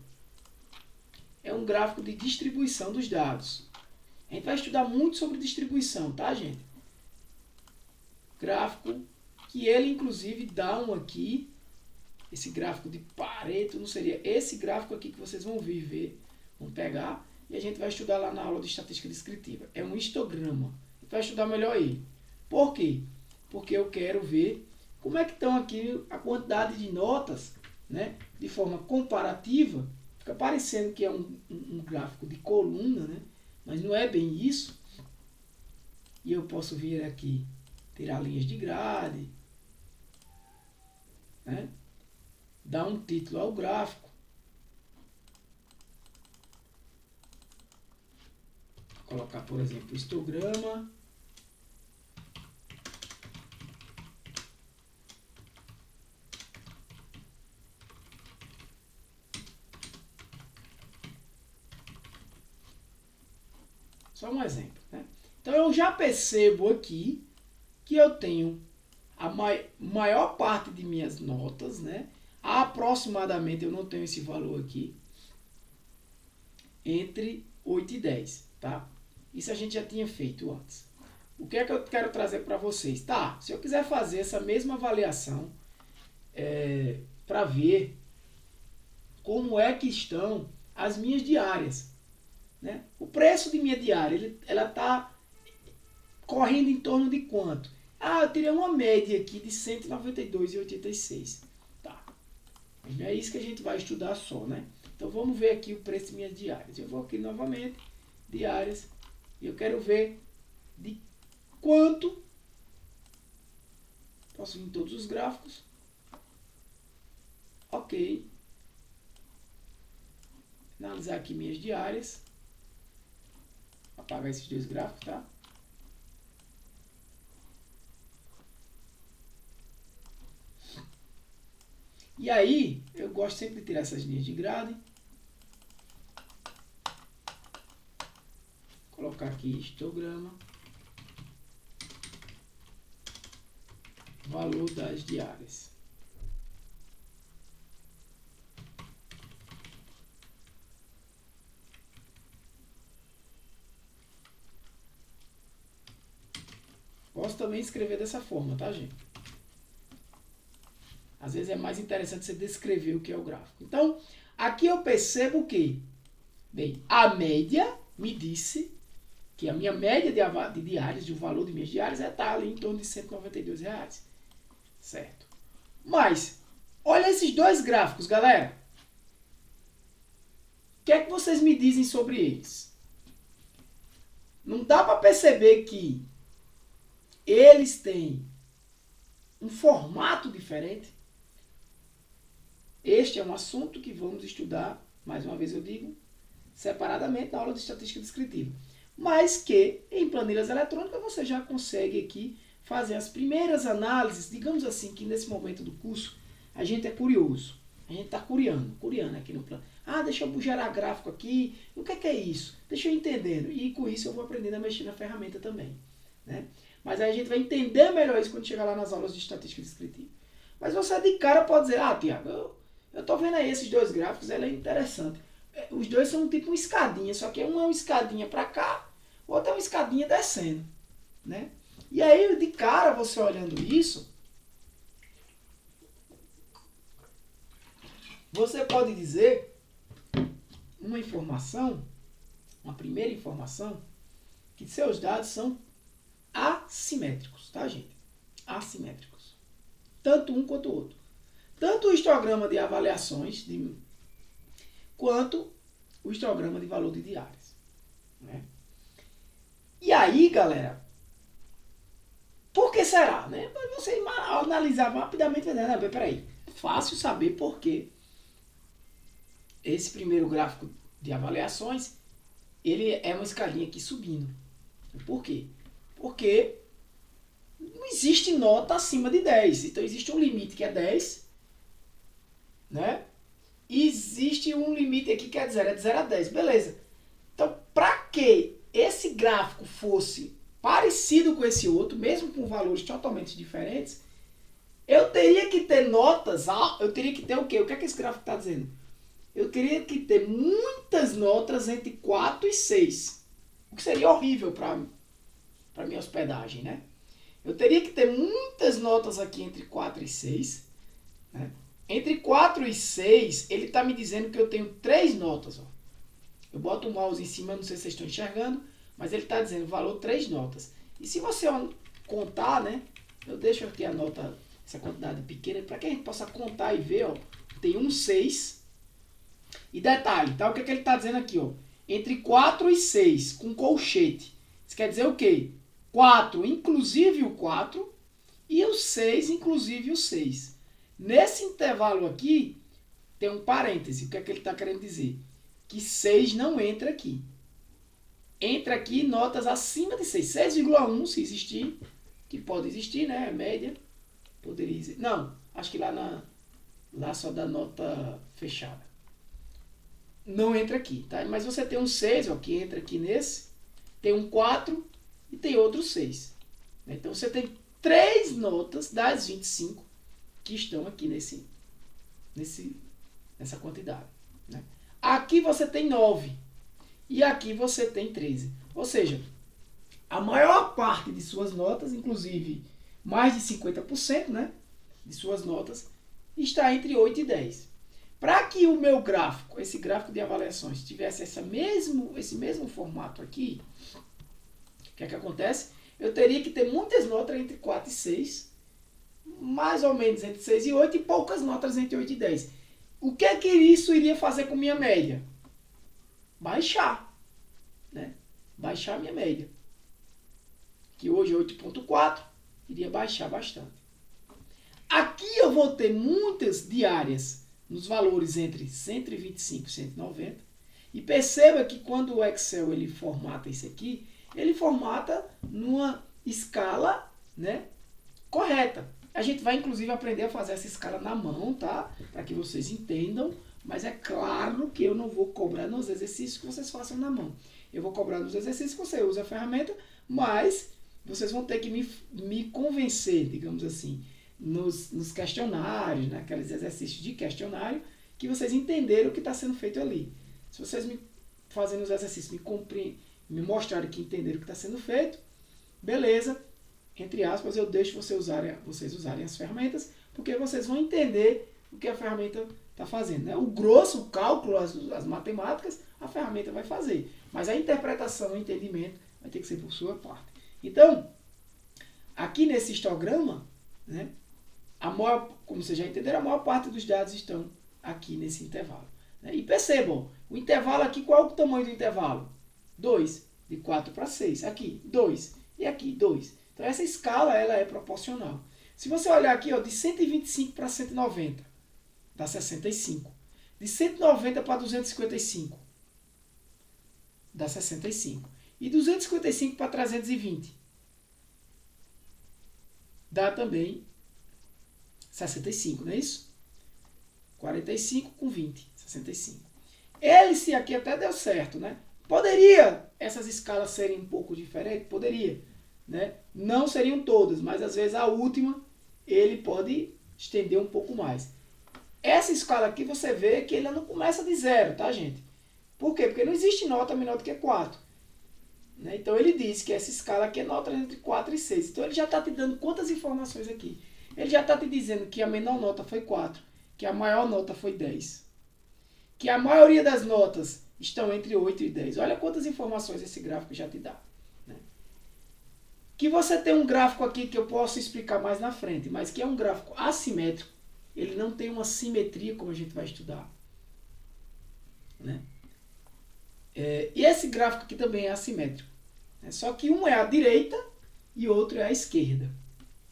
é um gráfico de distribuição dos dados. A gente vai estudar muito sobre distribuição, tá, gente? Gráfico que ele, inclusive, dá um aqui. Esse gráfico de Pareto não seria esse gráfico aqui que vocês vão ver. Vamos pegar e a gente vai estudar lá na aula de estatística descritiva. É um histograma. A gente vai estudar melhor ele. Por quê? Porque eu quero ver como é que estão aqui a quantidade de notas, né, de forma comparativa. Fica parecendo que é um gráfico de coluna, né, mas não é bem isso. E eu posso vir aqui, tirar linhas de grade, né, dar um título ao gráfico. Vou colocar, por exemplo, histograma. Só um exemplo, né? Então eu já percebo aqui que eu tenho a maior parte de minhas notas, né? Aproximadamente, eu não tenho esse valor aqui, entre 8 e 10, tá? Isso a gente já tinha feito antes. O que é que eu quero trazer para vocês? Tá, se eu quiser fazer essa mesma avaliação para ver como é que estão as minhas diárias, né? O preço de minha diária, ela está correndo em torno de quanto? Ah, eu tirei uma média aqui de R$ 192,86. Tá. Mas não é isso que a gente vai estudar só, né? Então vamos ver aqui o preço de minhas diárias. Eu vou aqui novamente, diárias, e eu quero ver de quanto. Posso vir em todos os gráficos. Ok. Analisar aqui minhas diárias. Apagar esses dois gráficos, tá? E aí, eu gosto sempre de tirar essas linhas de grade. Colocar aqui histograma. Valor das diárias. Posso também escrever dessa forma, tá, gente? Às vezes é mais interessante você descrever o que é o gráfico. Então, aqui eu percebo que, bem, a média me disse que a minha média de diárias, o valor de minhas diárias, está ali em torno de R$ 192,00. Certo? Mas, olha esses dois gráficos, galera. O que é que vocês me dizem sobre eles? Não dá para perceber que eles têm um formato diferente? Este é um assunto que vamos estudar, mais uma vez eu digo, separadamente na aula de estatística descritiva. Mas que em planilhas eletrônicas você já consegue aqui fazer as primeiras análises, digamos assim, que nesse momento do curso a gente é curioso. A gente está curiando aqui no plano. Ah, deixa eu gerar gráfico aqui. O que é isso? Deixa eu entendendo. E com isso eu vou aprendendo a mexer na ferramenta também, né? Mas aí a gente vai entender melhor isso quando chegar lá nas aulas de estatística descritiva. Mas você de cara pode dizer, ah, Tiago, eu estou vendo aí esses dois gráficos, ela é interessante. Os dois são tipo uma escadinha, só que um é uma escadinha para cá, o outro é uma escadinha descendo, né? E aí, de cara, você olhando isso, você pode dizer uma informação, uma primeira informação, que seus dados são assimétricos, tá, gente? Assimétricos. Tanto um quanto o outro. Tanto o histograma de avaliações, quanto o histograma de valor de diárias, né? E aí, galera, por que será, né? Você analisar rapidamente, né? Peraí, fácil saber por que esse primeiro gráfico de avaliações, ele é uma escalinha aqui subindo. Por quê? Porque não existe nota acima de 10. Então existe um limite que é 10, né? E existe um limite aqui que é de 0 a 10. Beleza. Então, para que esse gráfico fosse parecido com esse outro, mesmo com valores totalmente diferentes, eu teria que ter notas, eu teria que ter o quê? O que é que esse gráfico está dizendo? Eu teria que ter muitas notas entre 4 e 6, o que seria horrível para minha hospedagem, né? Eu teria que ter muitas notas aqui entre 4 e 6, né? Entre 4 e 6, ele está me dizendo que eu tenho 3 notas. Ó. Eu boto o mouse em cima, não sei se vocês estão enxergando, mas ele está dizendo valor 3 notas. E se você contar, né? Eu deixo aqui a nota, essa quantidade pequena, para que a gente possa contar e ver, ó. Tem um 6. E detalhe, tá? O que ele está dizendo aqui, ó? Entre 4 e 6, com colchete. Isso quer dizer o quê? 4, inclusive o 4, e o 6, inclusive o 6. Nesse intervalo aqui, tem um parêntese. O que ele está querendo dizer? Que 6 não entra aqui. Entra aqui notas acima de 6. 6,1 se existir, que pode existir, né? A média. Poderia existir. Não, acho que lá só dá nota fechada. Não entra aqui, tá? Mas você tem um 6, ó, que entra aqui nesse. Tem um 4 e tem outros 6. Então você tem 3 notas das 25 que estão aqui nessa quantidade. Né? Aqui você tem 9 e aqui você tem 13. Ou seja, a maior parte de suas notas, inclusive mais de 50%, né, de suas notas, está entre 8 e 10. Para que o meu gráfico, esse gráfico de avaliações, tivesse esse mesmo formato aqui, o que é que acontece? Eu teria que ter muitas notas entre 4 e 6, mais ou menos entre 6 e 8 e poucas notas entre 8 e 10. O que é que isso iria fazer com minha média? Baixar. Né? Baixar a minha média. Que hoje é 8,4, iria baixar bastante. Aqui eu vou ter muitas diárias nos valores entre 125 e 190. E perceba que quando o Excel ele formata isso aqui, ele formata numa escala, né, correta. A gente vai inclusive aprender a fazer essa escala na mão, tá? Para que vocês entendam. Mas é claro que eu não vou cobrar nos exercícios que vocês façam na mão. Eu vou cobrar nos exercícios que você usa a ferramenta, mas vocês vão ter que me convencer, digamos assim, nos questionários, naqueles exercícios de questionário, que vocês entenderam o que está sendo feito ali. Se vocês me fazendo os exercícios, me mostrarem que entenderam o que está sendo feito, beleza, entre aspas, eu deixo vocês usarem as ferramentas, porque vocês vão entender o que a ferramenta está fazendo. Né? O grosso, o cálculo, as matemáticas, a ferramenta vai fazer. Mas a interpretação, o entendimento, vai ter que ser por sua parte. Então, aqui nesse histograma, né, como vocês já entenderam, a maior parte dos dados estão aqui nesse intervalo. Né? E percebam, o intervalo aqui, qual é o tamanho do intervalo? 2, de 4 para 6. Aqui, 2. E aqui, 2. Então, essa escala ela é proporcional. Se você olhar aqui, ó, de 125 para 190, dá 65. De 190 para 255, dá 65. E 255 para 320, dá também 65, não é isso? 45 com 20, 65. Esse aqui até deu certo, né? Poderia essas escalas serem um pouco diferentes? Poderia. Né? Não seriam todas, mas às vezes a última ele pode estender um pouco mais. Essa escala aqui você vê que ele não começa de 0, tá, gente? Por quê? Porque não existe nota menor do que 4. Né? Então ele diz que essa escala aqui é nota entre 4 e 6. Então ele já está te dando quantas informações aqui? Ele já está te dizendo que a menor nota foi 4, que a maior nota foi 10, que a maioria das notas estão entre 8 e 10. Olha quantas informações esse gráfico já te dá. Né? Que você tem um gráfico aqui que eu posso explicar mais na frente, mas que é um gráfico assimétrico. Ele não tem uma simetria como a gente vai estudar. Né? E esse gráfico aqui também é assimétrico. Né? Só que um é à direita e outro é à esquerda.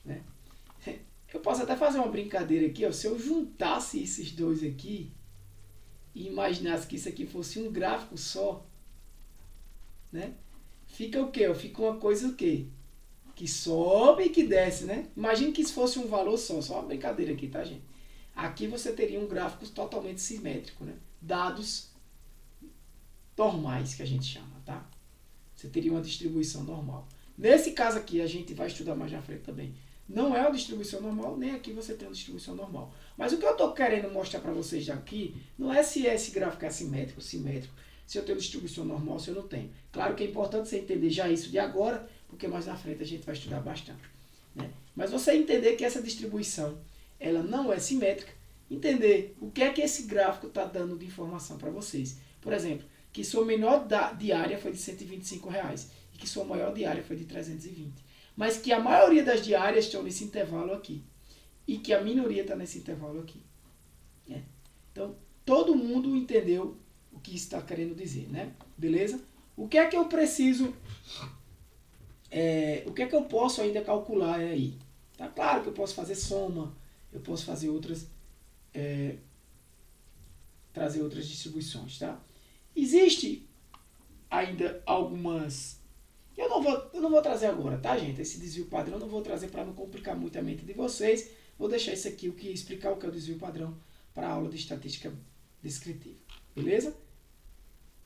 Né? Eu posso até fazer uma brincadeira aqui. Ó, se eu juntasse esses dois aqui e imaginasse que isso aqui fosse um gráfico só, né? Fica o quê? Fica uma coisa o quê? Que sobe e que desce, né? Imagine que isso fosse um valor só uma brincadeira aqui, tá, gente? Aqui você teria um gráfico totalmente simétrico, né? Dados normais, que a gente chama, tá? Você teria uma distribuição normal. Nesse caso aqui, a gente vai estudar mais na frente também. Não é uma distribuição normal, nem aqui você tem uma distribuição normal. Mas o que eu estou querendo mostrar para vocês aqui, não é se esse gráfico é assimétrico, simétrico, se eu tenho distribuição normal, se eu não tenho. Claro que é importante você entender já isso de agora, porque mais na frente a gente vai estudar bastante. Né? Mas você entender que essa distribuição, ela não é simétrica, entender o que é que esse gráfico está dando de informação para vocês. Por exemplo, que sua menor diária foi de R$125 e que sua maior diária foi de 320. Mas que a maioria das diárias estão nesse intervalo aqui. E que a minoria está nesse intervalo aqui. Né? Então, todo mundo entendeu o que está querendo dizer, né? Beleza? O que é que eu preciso... o que é que eu posso ainda calcular aí? Tá claro que eu posso fazer soma, eu posso fazer outras... trazer outras distribuições, tá? Existe ainda algumas... Eu não vou trazer agora, tá, gente? Esse desvio padrão eu não vou trazer para não complicar muito a mente de vocês. Vou deixar isso aqui, explicar o que é o desvio padrão para a aula de estatística descritiva. Beleza?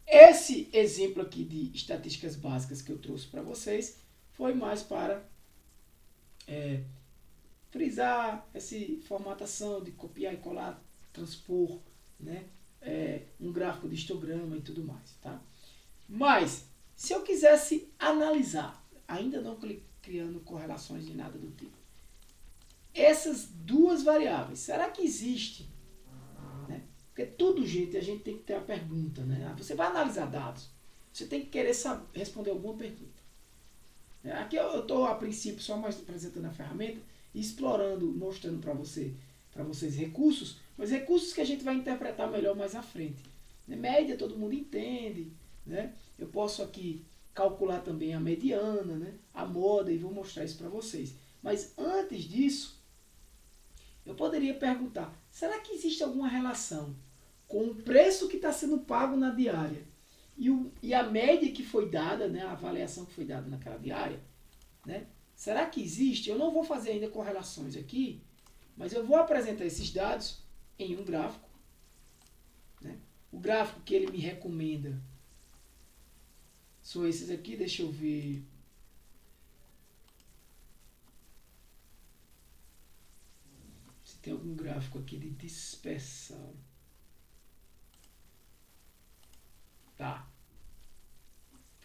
Esse exemplo aqui de estatísticas básicas que eu trouxe para vocês foi mais para frisar essa formatação de copiar e colar, transpor, né? Um gráfico de histograma e tudo mais. Tá? Mas, se eu quisesse analisar, ainda não criando correlações de nada do tipo, essas duas variáveis, será que existe? Né? Porque tudo, gente, a gente tem que ter a pergunta. Né? Você vai analisar dados, você tem que querer responder alguma pergunta. Aqui eu estou, a princípio, só mais apresentando a ferramenta e explorando, mostrando para vocês recursos, mas recursos que a gente vai interpretar melhor mais à frente. Média todo mundo entende. Né? Eu posso aqui calcular também a mediana, né? A moda, e vou mostrar isso para vocês. Mas antes disso, eu poderia perguntar, será que existe alguma relação com o preço que está sendo pago na diária e a média que foi dada, né, a avaliação que foi dada naquela diária? Né? Será que existe? Eu não vou fazer ainda correlações aqui, mas eu vou apresentar esses dados em um gráfico. Né? O gráfico que ele me recomenda são esses aqui, deixa eu ver. Se tem algum gráfico aqui de dispersão. Tá.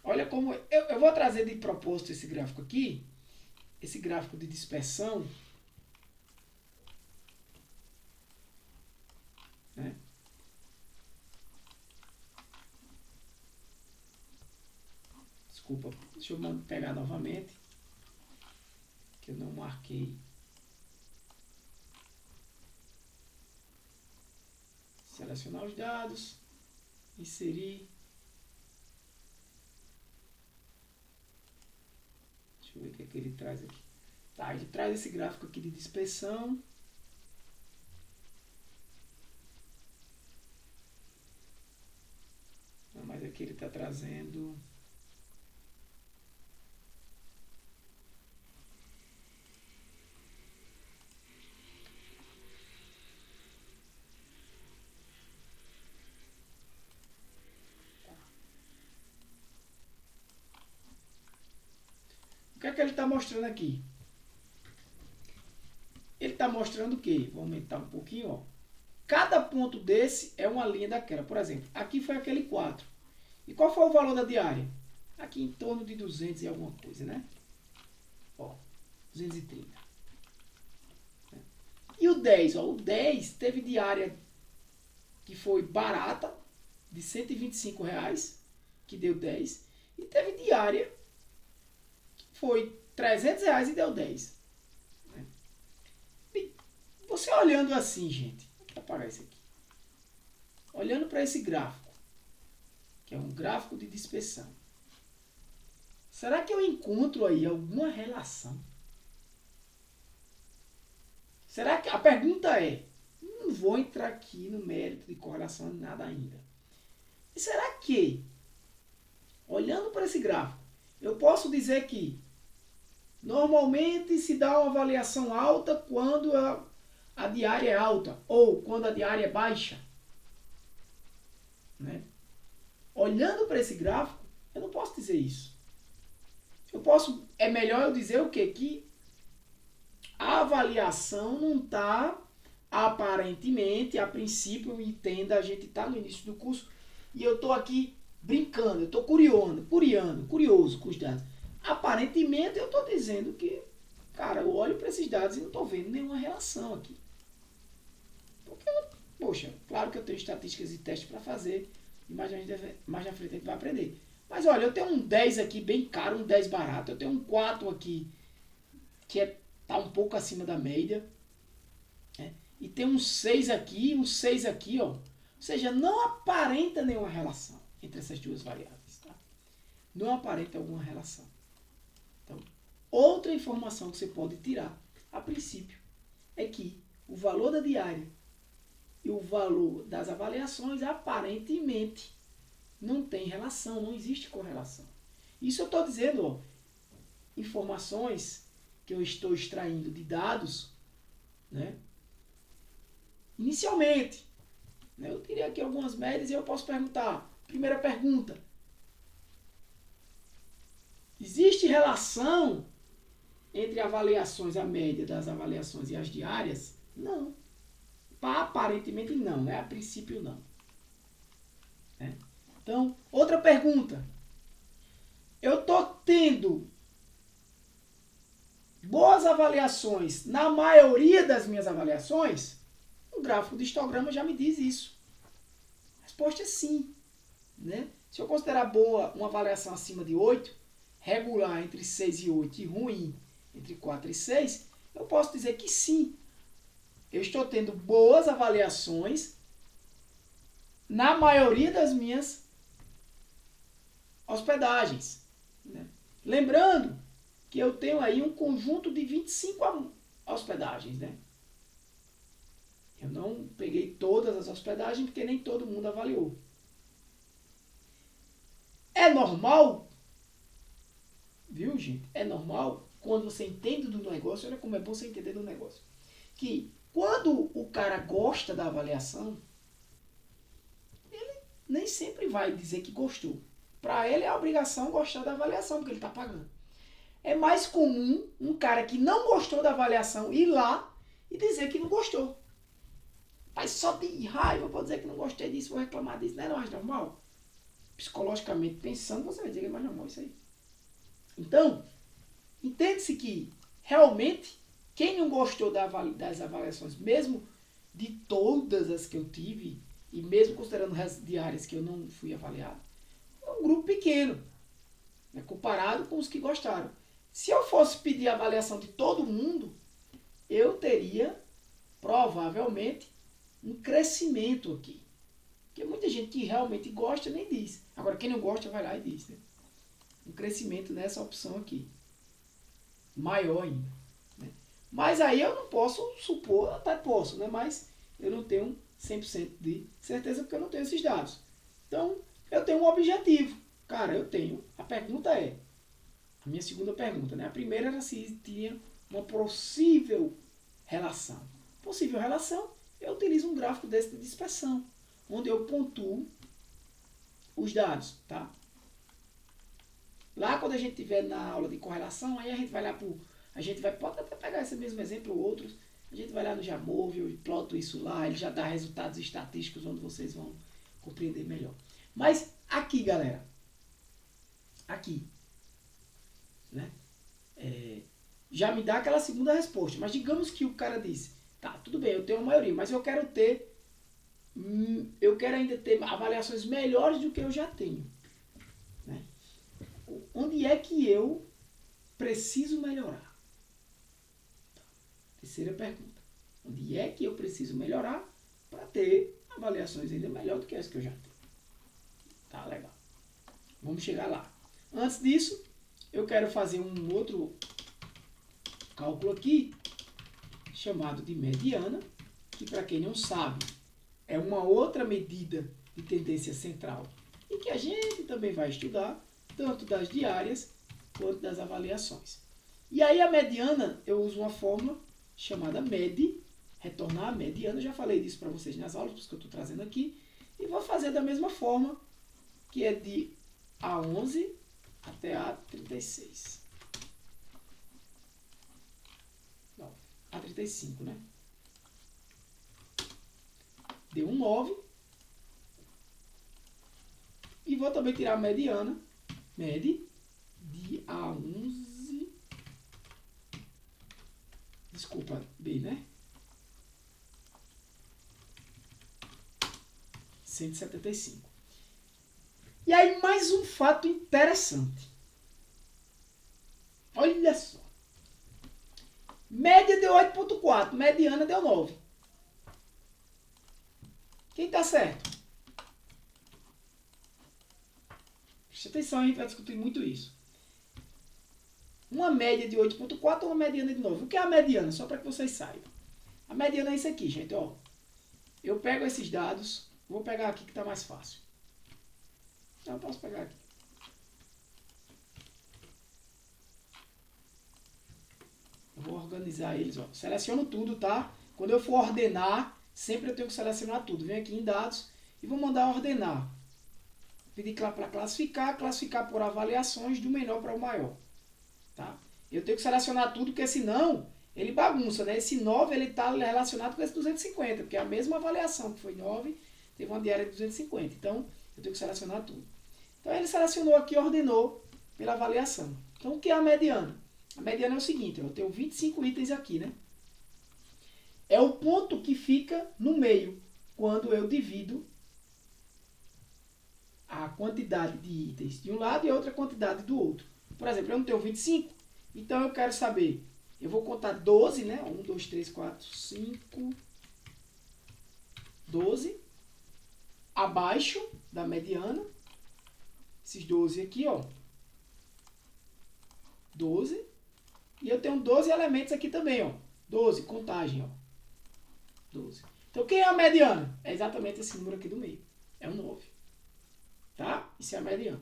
Olha como... Eu vou trazer de propósito esse gráfico aqui. Esse gráfico de dispersão. Né? Desculpa, deixa eu pegar novamente. Que eu não marquei. Selecionar os dados. Inserir. Deixa eu ver o que é que ele traz aqui. Tá, ele traz esse gráfico aqui de dispersão. Não, mas aqui ele está trazendo... O que é que ele está mostrando aqui? Ele está mostrando o quê? Vou aumentar um pouquinho. Ó. Cada ponto desse é uma linha daquela. Por exemplo, aqui foi aquele 4. E qual foi o valor da diária? Aqui em torno de 200 e alguma coisa, né? Ó, 230. E o 10? Ó, o 10 teve diária que foi barata, de R$125, que deu 10. E teve diária foi R$300 e deu 10. E você olhando assim, gente, vou apagar isso aqui. Olhando para esse gráfico, que é um gráfico de dispersão, será que eu encontro aí alguma relação? Será que... A pergunta é, não vou entrar aqui no mérito de correlação de nada ainda. E será que, olhando para esse gráfico, eu posso dizer que normalmente se dá uma avaliação alta quando a diária é alta ou quando a diária é baixa? Né? Olhando para esse gráfico, eu não posso dizer isso. É melhor eu dizer o quê? Que a avaliação não está aparentemente, a princípio, entenda, a gente está no início do curso e eu estou aqui brincando, eu estou curioso com os dados. Aparentemente eu estou dizendo que, cara, eu olho para esses dados e não estou vendo nenhuma relação aqui. Porque, poxa, claro que eu tenho estatísticas e testes para fazer e mais na frente a gente vai aprender. Mas olha, eu tenho um 10 aqui bem caro, um 10 barato, eu tenho um 4 aqui que está um pouco acima da média, né? E tem um 6 aqui, ó. Ou seja, não aparenta nenhuma relação entre essas duas variáveis. Tá? Não aparenta alguma relação. Então, outra informação que você pode tirar, a princípio, é que o valor da diária e o valor das avaliações aparentemente não tem relação, não existe correlação. Isso eu estou dizendo, ó, informações que eu estou extraindo de dados, né? Inicialmente, né, eu teria aqui algumas médias e eu posso perguntar, primeira pergunta, existe relação entre avaliações, a média das avaliações e as diárias? Não. Aparentemente não, né? A princípio não. Né? Então, outra pergunta. Eu estou tendo boas avaliações na maioria das minhas avaliações? O gráfico do histograma já me diz isso. A resposta é sim. Né? Se eu considerar boa uma avaliação acima de 8, regular entre 6 e 8 e ruim entre 4 e 6, eu posso dizer que sim. Eu estou tendo boas avaliações na maioria das minhas hospedagens. Né? Lembrando que eu tenho aí um conjunto de 25 hospedagens. Né? Eu não peguei todas as hospedagens porque nem todo mundo avaliou. É normal, viu, gente? É normal quando você entende do negócio, olha como é bom você entender do negócio. Que quando o cara gosta da avaliação, ele nem sempre vai dizer que gostou. Para ele é a obrigação gostar da avaliação, porque ele está pagando. É mais comum um cara que não gostou da avaliação ir lá e dizer que não gostou. Mas só de raiva vou dizer que não gostei disso, vou reclamar disso. Não é mais normal? Psicologicamente pensando, você vai dizer que é mais normal isso aí. Então, entende-se que realmente quem não gostou das avaliações, mesmo de todas as que eu tive, e mesmo considerando as diárias que eu não fui avaliado, é um grupo pequeno, né, comparado com os que gostaram. Se eu fosse pedir a avaliação de todo mundo, eu teria provavelmente um crescimento aqui. Porque muita gente que realmente gosta nem diz. Agora, quem não gosta vai lá e diz. Né? Um crescimento nessa opção aqui. Maior ainda. Né? Mas aí eu não posso supor, até posso, né? Mas eu não tenho 100% de certeza porque eu não tenho esses dados. Então, eu tenho um objetivo. Cara, eu tenho. A pergunta é, a minha segunda pergunta, né? A primeira era se tinha uma possível relação. Possível relação, eu utilizo um gráfico desse de dispersão, onde eu pontuo os dados, tá? Lá quando a gente estiver na aula de correlação, aí a gente vai lá pode até pegar esse mesmo exemplo ou outros, a gente vai lá no Jamóvel e ploto isso lá, ele já dá resultados estatísticos onde vocês vão compreender melhor. Mas aqui, galera, aqui, né? Já me dá aquela segunda resposta, mas digamos que o cara disse, tá, tudo bem, eu tenho a maioria, mas eu quero ainda ter avaliações melhores do que eu já tenho. Né? Onde é que eu preciso melhorar? Terceira pergunta. Onde é que eu preciso melhorar para ter avaliações ainda melhores do que as que eu já tenho? Tá, legal. Vamos chegar lá. Antes disso, eu quero fazer um outro cálculo aqui, chamado de mediana, que para quem não sabe, é uma outra medida de tendência central e que a gente também vai estudar, tanto das diárias quanto das avaliações. E aí a mediana, eu uso uma fórmula chamada MED, retornar a mediana, eu já falei disso para vocês nas aulas, por isso que eu estou trazendo aqui, e vou fazer da mesma forma, que é de A11 até A36. Não, A35, né? Deu um 9. E vou também tirar a mediana, med, de A11. Desculpa, B, né? 175. E aí, mais um fato interessante. Olha só. Média deu 8,4, mediana deu 9. Quem está certo? Preste atenção, a gente vai discutir muito isso. Uma média de 8,4 ou uma mediana de 9. O que é a mediana? Só para que vocês saibam. A mediana é isso aqui, gente. Ó. Eu pego esses dados, vou pegar aqui que está mais fácil. Então, eu posso pegar aqui. Eu vou organizar eles. Ó. Seleciono tudo, tá? Quando eu for ordenar, sempre eu tenho que selecionar tudo. Venho aqui em dados e vou mandar ordenar. Pedir para classificar por avaliações do menor para o maior. Tá? Eu tenho que selecionar tudo, porque senão ele bagunça, né? Esse 9 ele está relacionado com esse 250, porque é a mesma avaliação que foi 9, teve uma diária de 250. Então, eu tenho que selecionar tudo. Então, ele selecionou aqui e ordenou pela avaliação. Então, o que é a mediana? A mediana é o seguinte, eu tenho 25 itens aqui, né? É o ponto que fica no meio, quando eu divido a quantidade de itens de um lado e a outra quantidade do outro. Por exemplo, eu não tenho 25, então eu quero saber, eu vou contar 12, né? 1, 2, 3, 4, 5, 12, abaixo da mediana, esses 12 aqui, ó, 12, e eu tenho 12 elementos aqui também, ó, 12, contagem, ó, 12. Então, quem é a mediana? É exatamente esse número aqui do meio, é o 9. Tá? Isso é a mediana.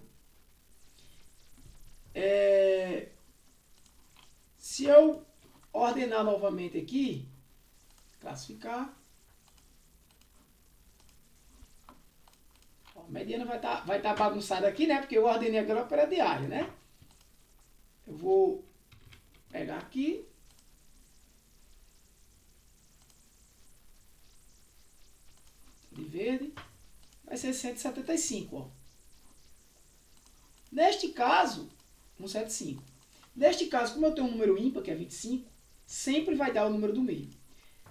Se eu ordenar novamente aqui, classificar, ó, a mediana vai tá bagunçada aqui, né? Porque eu ordenei agora para a diária, né? Eu vou pegar aqui, de verde, vai ser 175, ó. Neste caso, 175. Neste caso, como eu tenho um número ímpar, que é 25, sempre vai dar o número do meio.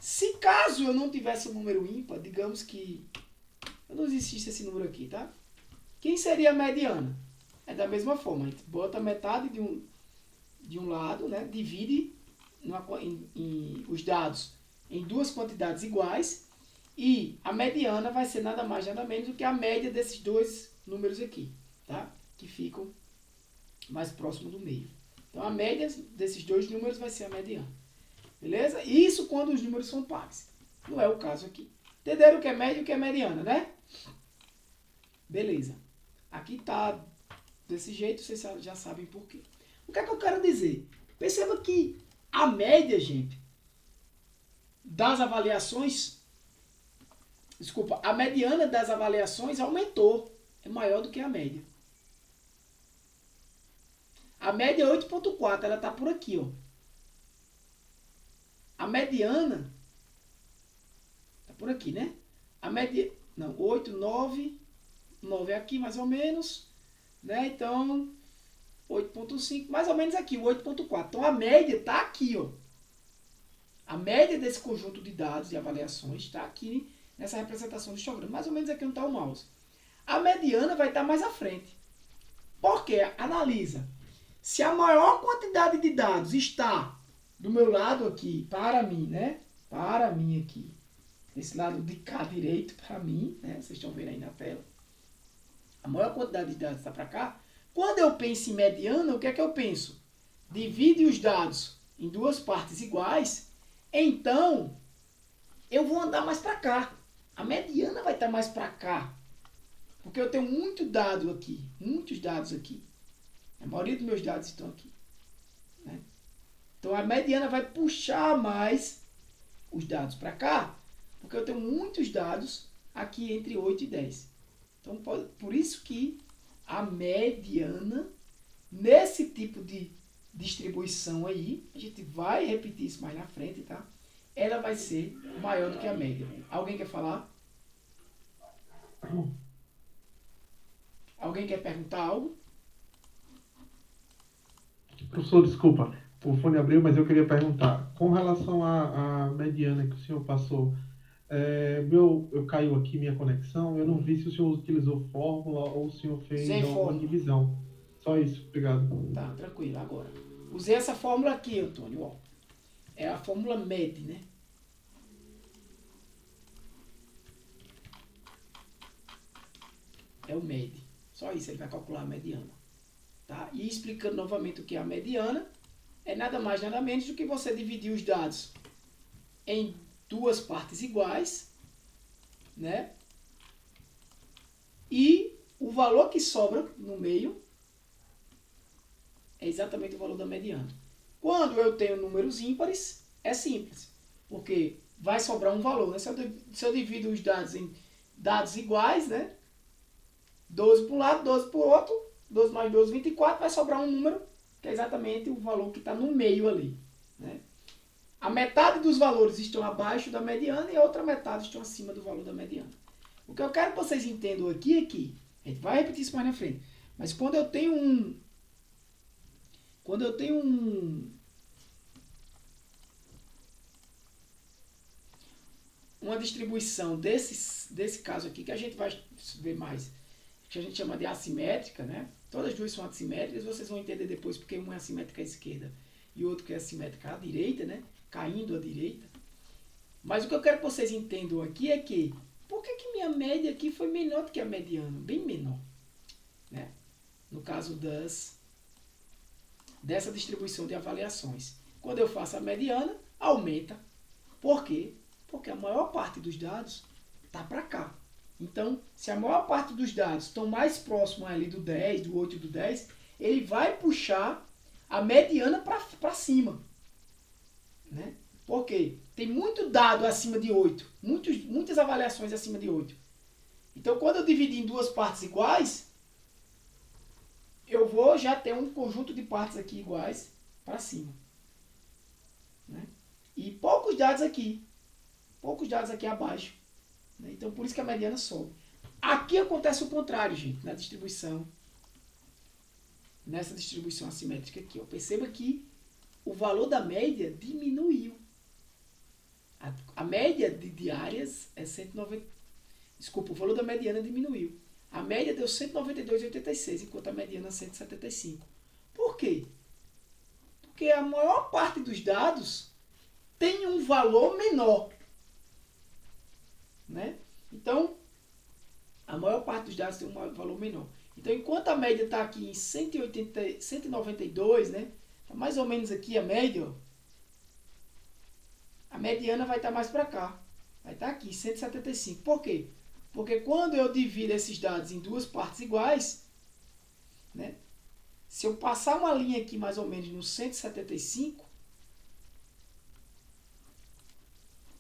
Se caso eu não tivesse um número ímpar, digamos que não existisse esse número aqui, tá? Quem seria a mediana? É da mesma forma, a gente bota metade de um lado, né? Divide os dados em duas quantidades iguais e a mediana vai ser nada mais nada menos do que a média desses dois números aqui, tá? Que ficam mais próximo do meio. Então, a média desses dois números vai ser a mediana. Beleza? Isso quando os números são pares. Não é o caso aqui. Entenderam o que é média e o que é mediana, né? Beleza. Aqui tá desse jeito, vocês já sabem por quê. O que é que eu quero dizer? Perceba que a média, gente, das avaliações... Desculpa, a mediana das avaliações aumentou. É maior do que a média. A média é 8,4, ela está por aqui, ó. A mediana está por aqui, né? A média, não, 8, 9, 9 é aqui mais ou menos, né? Então, 8,5, mais ou menos aqui, o 8,4. Então, a média está aqui, ó. A média desse conjunto de dados e avaliações está aqui nessa representação do histograma. Mais ou menos aqui onde está o mouse. A mediana vai estar mais à frente. Por quê? Analisa. Se a maior quantidade de dados está do meu lado aqui, para mim, né? Para mim aqui. Esse lado de cá direito, para mim, né? Vocês estão vendo aí na tela. A maior quantidade de dados está para cá. Quando eu penso em mediana, o que é que eu penso? Divide os dados em duas partes iguais, então eu vou andar mais para cá. A mediana vai estar mais para cá. Porque eu tenho muito dado aqui, muitos dados aqui. A maioria dos meus dados estão aqui, né? Então, a mediana vai puxar mais os dados para cá, porque eu tenho muitos dados aqui entre 8 e 10. Então, por isso que a mediana, nesse tipo de distribuição aí, a gente vai repetir isso mais na frente, tá? Ela vai ser maior do que a média. Alguém quer falar? Alguém quer perguntar algo? Professor, desculpa, o fone abriu, mas eu queria perguntar, com relação à mediana que o senhor passou, eu caiu aqui minha conexão, eu não vi se o senhor utilizou fórmula ou o senhor fez Sem alguma fórmula. divisão. Só isso, obrigado. Tá, tranquilo, agora. Usei essa fórmula aqui, Antônio, ó. É a fórmula MED, né? É o MED. Só isso, ele vai calcular a mediana. Tá? E explicando novamente o que é a mediana, é nada mais nada menos do que você dividir os dados em duas partes iguais, né? E o valor que sobra no meio é exatamente o valor da mediana. Quando eu tenho números ímpares, é simples, porque vai sobrar um valor, né? Se eu divido os dados em dados iguais, né? 12 para um lado, 12 para o outro, 12 mais 12, 24, vai sobrar um número que é exatamente o valor que está no meio ali. Né? A metade dos valores estão abaixo da mediana e a outra metade estão acima do valor da mediana. O que eu quero que vocês entendam aqui é que, a gente vai repetir isso mais na frente, mas quando eu tenho uma distribuição desse caso aqui, que a gente vai ver mais, que a gente chama de assimétrica, né? Todas as duas são assimétricas, vocês vão entender depois porque uma é assimétrica à esquerda e o outro que é assimétrica à direita, né? Caindo à direita. Mas o que eu quero que vocês entendam aqui é que, por que minha média aqui foi menor do que a mediana? Bem menor. Né? No caso dessa distribuição de avaliações. Quando eu faço a mediana, aumenta. Por quê? Porque a maior parte dos dados está para cá. Então, se a maior parte dos dados estão mais próximos ali do 10, do 8 e do 10, ele vai puxar a mediana para cima. Né? Por quê? Tem muito dado acima de 8. Muitas avaliações acima de 8. Então, quando eu dividir em duas partes iguais, eu vou já ter um conjunto de partes aqui iguais para cima. Né? E poucos dados aqui abaixo. Né? Então, por isso que a mediana sobe. Aqui acontece o contrário, gente, nessa distribuição assimétrica aqui. Ó. Perceba que o valor da média diminuiu. A média de diárias é 190. Desculpa, o valor da mediana diminuiu. A média deu 192,86, enquanto a mediana 175. Por quê? Porque a maior parte dos dados tem um valor menor. Né? Então, a maior parte dos dados tem um valor menor. Então, enquanto a média está aqui em 192, né? Tá mais ou menos aqui a média, ó, a mediana vai estar mais para cá. Vai estar aqui, 175. Por quê? Porque quando eu divido esses dados em duas partes iguais, né? Se eu passar uma linha aqui mais ou menos no 175,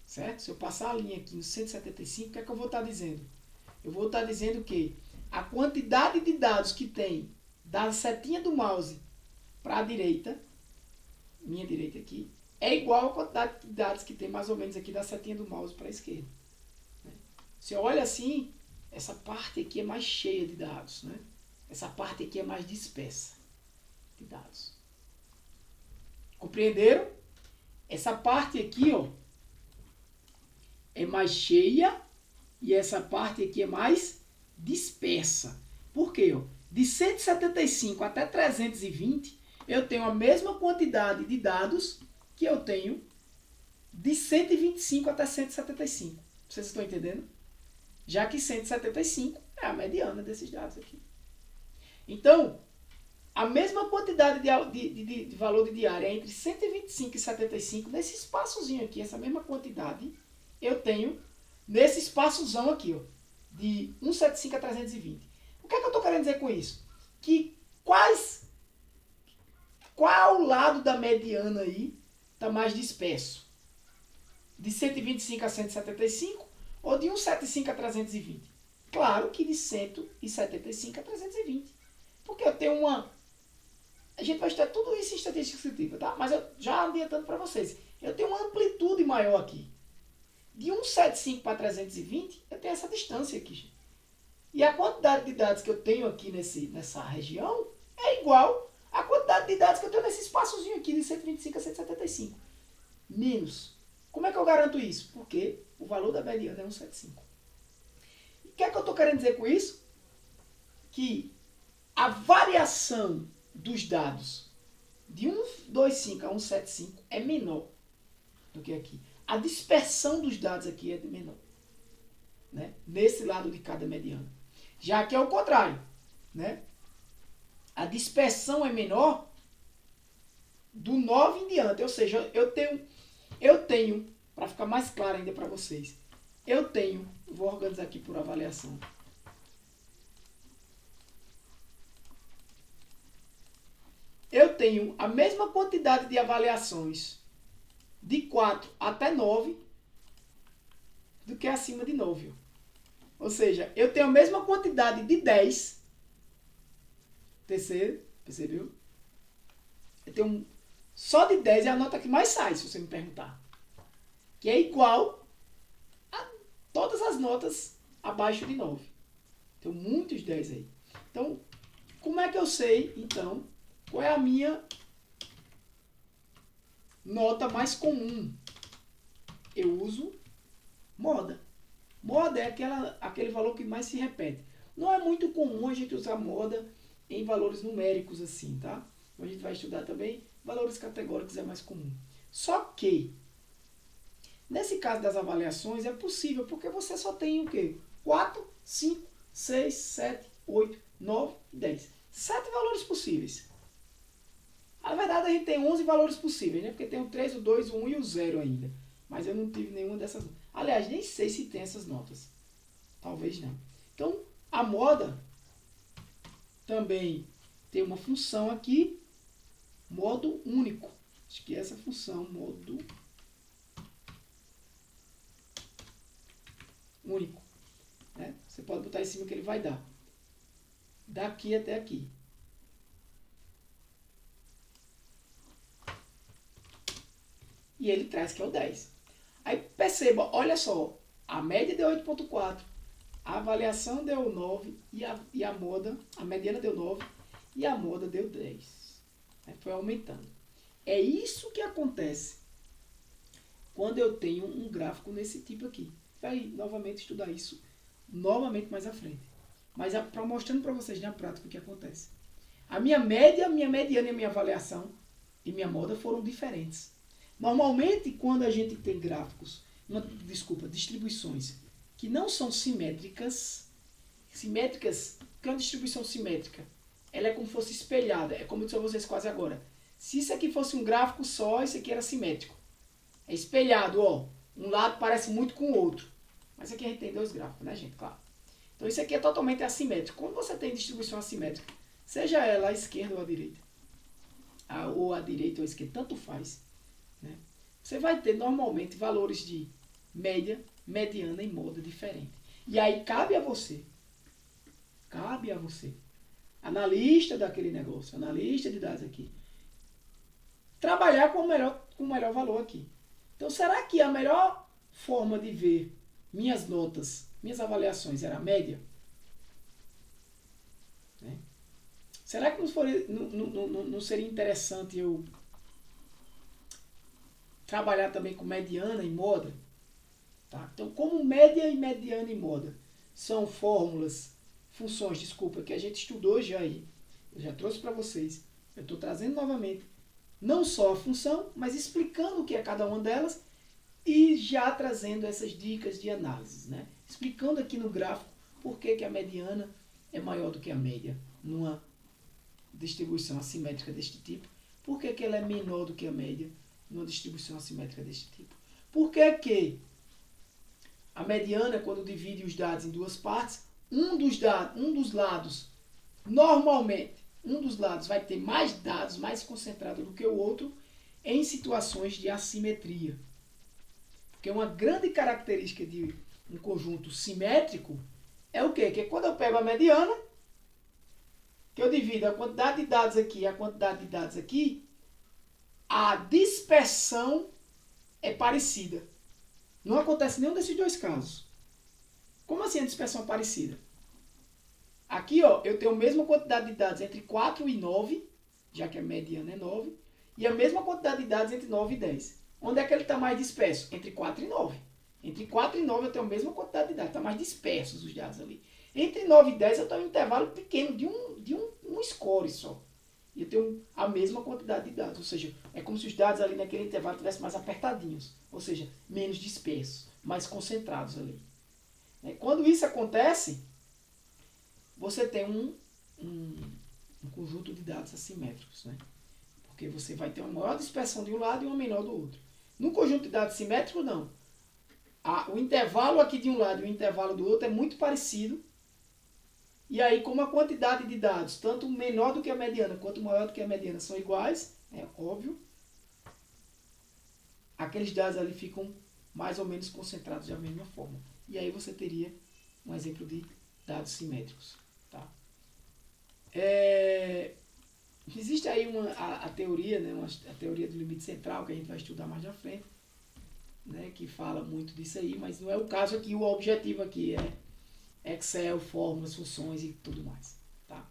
certo? Se eu passar a linha aqui no 175, o que é que eu vou estar dizendo? Eu vou estar dizendo que a quantidade de dados que tem da setinha do mouse para a direita, minha direita aqui, é igual à quantidade de dados que tem mais ou menos aqui da setinha do mouse para a esquerda. Né? Se eu olho assim, essa parte aqui é mais cheia de dados. Né? Essa parte aqui é mais dispersa de dados. Compreenderam? Essa parte aqui, ó, é mais cheia e essa parte aqui é mais dispersa. Por quê? Ó? De 175 até 320, eu tenho a mesma quantidade de dados que eu tenho de 125 até 175. Vocês estão entendendo? Já que 175 é a mediana desses dados aqui. Então, a mesma quantidade de valor de diária entre 125 e 75, nesse espaçozinho aqui, essa mesma quantidade, eu tenho nesse espaçozão aqui, ó, de 175 a 320. O que é que eu estou querendo dizer com isso? Que qual lado da mediana aí está mais disperso? De 125 a 175 ou de 175 a 320? Claro que de 175 a 320. Porque eu tenho uma... A gente vai estudar tudo isso em estatística descritiva, tá? Mas eu já adiantando para vocês. Eu tenho uma amplitude maior aqui. De 175 para 320, eu tenho essa distância aqui, gente. E a quantidade de dados que eu tenho aqui nessa região é igual à quantidade de dados que eu tenho nesse espaçozinho aqui de 125 a 175. Menos. Como é que eu garanto isso? Porque o valor da mediana é 175. E o que é que eu estou querendo dizer com isso? Que a variação dos dados de 125 a 175 é menor do que aqui. A dispersão dos dados aqui é menor. Né? Nesse lado de cada mediana. Já que é o contrário. Né? A dispersão é menor do 9 em diante. Ou seja, eu tenho, para ficar mais claro ainda para vocês, vou organizar aqui por avaliação. Eu tenho a mesma quantidade de avaliações de 4 até 9 do que acima de 9. Ou seja, eu tenho a mesma quantidade de 10. Terceiro, percebeu? Eu tenho só de 10 é a nota que mais sai, se você me perguntar. Que é igual a todas as notas abaixo de 9. Tenho muitos 10 aí. Então, como é que eu sei, então, qual é a minha nota mais comum? Eu uso moda. Moda é aquele valor que mais se repete. Não é muito comum a gente usar moda em valores numéricos assim, tá? A gente vai estudar também valores categóricos, é mais comum. Só que, nesse caso das avaliações, é possível, porque você só tem o quê? 4, 5, 6, 7, 8, 9, 10. 7 valores possíveis. Na verdade, a gente tem 11 valores possíveis, né? Porque tem o 3, o 2, o 1 e o 0 ainda. Mas eu não tive nenhuma dessas. Aliás, nem sei se tem essas notas. Talvez não. Então, a moda também tem uma função aqui, modo único. Acho que é essa função, modo único. Né? Você pode botar em cima que ele vai dar. Daqui até aqui. E ele traz que é o 10. Aí perceba, olha só, a média deu 8,4, a avaliação deu 9 e a moda, a mediana deu 9 e a moda deu 10. Aí foi aumentando. É isso que acontece quando eu tenho um gráfico nesse tipo aqui. Vai novamente estudar isso novamente mais à frente. Mas mostrando para vocês na prática o que acontece. A minha média, minha mediana e a minha avaliação e minha moda foram diferentes. Normalmente, quando a gente tem gráficos, distribuições que não são simétricas, que é uma distribuição simétrica, ela é como se fosse espelhada, é como eu disse a vocês quase agora. Se isso aqui fosse um gráfico só, isso aqui era simétrico. É espelhado, ó. Um lado parece muito com o outro. Mas aqui a gente tem dois gráficos, né, gente? Claro. Então isso aqui é totalmente assimétrico. Quando você tem distribuição assimétrica, seja ela à esquerda ou à direita, ou à direita ou à esquerda, tanto faz. Né? Você vai ter normalmente valores de média, mediana e moda diferente. E aí cabe a você, analista daquele negócio, analista de dados aqui, trabalhar com o melhor valor aqui. Então, será que a melhor forma de ver minhas notas, minhas avaliações era a média? Né? Será que não seria interessante eu trabalhar também com mediana e moda? Tá? Então, como média e mediana e moda são funções, que a gente estudou já aí, eu já trouxe para vocês, eu estou trazendo novamente, não só a função, mas explicando o que é cada uma delas e já trazendo essas dicas de análise, né? Explicando aqui no gráfico por que a mediana é maior do que a média numa distribuição assimétrica deste tipo, por que ela é menor do que a média numa distribuição assimétrica deste tipo. Por que a mediana, quando divide os dados em duas partes, um dos lados, normalmente, um dos lados vai ter mais dados, mais concentrado do que o outro, em situações de assimetria. Porque uma grande característica de um conjunto simétrico é o quê? Que quando eu pego a mediana, que eu divido a quantidade de dados aqui e a quantidade de dados aqui, a dispersão é parecida. Não acontece nenhum desses dois casos. Como assim a dispersão é parecida? Aqui, ó, eu tenho a mesma quantidade de dados entre 4 e 9, já que a mediana é 9, e a mesma quantidade de dados entre 9 e 10. Onde é que ele está mais disperso? Entre 4 e 9. Entre 4 e 9 eu tenho a mesma quantidade de dados, está mais dispersos os dados ali. Entre 9 e 10 eu tenho um intervalo pequeno de um score só. E eu tenho a mesma quantidade de dados. Ou seja, é como se os dados ali naquele intervalo estivessem mais apertadinhos. Ou seja, menos dispersos, mais concentrados ali. Quando isso acontece, você tem um conjunto de dados assimétricos. Né? Porque você vai ter uma maior dispersão de um lado e uma menor do outro. No conjunto de dados simétricos, não. O intervalo aqui de um lado e o intervalo do outro é muito parecido. E aí, como a quantidade de dados, tanto menor do que a mediana, quanto maior do que a mediana, são iguais, é óbvio, aqueles dados ali ficam mais ou menos concentrados da mesma forma. E aí você teria um exemplo de dados simétricos. Tá? existe aí a teoria, né, a teoria do limite central, que a gente vai estudar mais na frente, né, que fala muito disso aí, mas não é o caso aqui. O objetivo aqui é Excel, fórmulas, funções e tudo mais. Tá?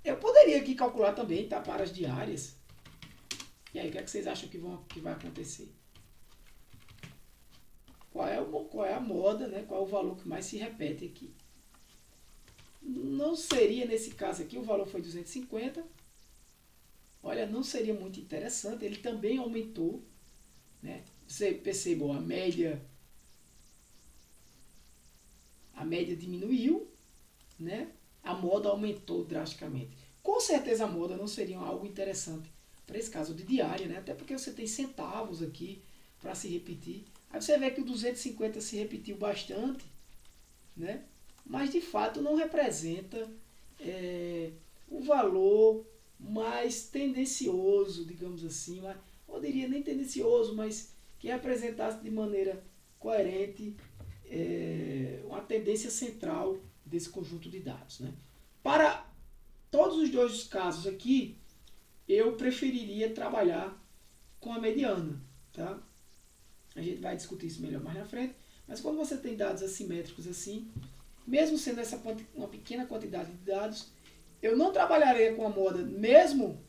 Eu poderia aqui calcular também, tá, para as diárias. E aí, o que, é que vocês acham que vai acontecer? Qual é a moda, né? Qual é o valor que mais se repete aqui? Não seria, nesse caso aqui, o valor foi 250. Olha, não seria muito interessante. Ele também aumentou, né? Você percebeu, a média diminuiu, né? A moda aumentou drasticamente. Com certeza a moda não seria algo interessante para esse caso de diária, né? Até porque você tem centavos aqui para se repetir. Aí você vê que o 250 se repetiu bastante, né? Mas de fato não representa o valor mais tendencioso, digamos assim, mas, eu diria nem tendencioso, mas que representasse de maneira coerente uma tendência central desse conjunto de dados. Né? Para todos os dois casos aqui, eu preferiria trabalhar com a mediana. Tá? A gente vai discutir isso melhor mais na frente, mas quando você tem dados assimétricos assim, mesmo sendo uma pequena quantidade de dados, eu não trabalharia com a moda mesmo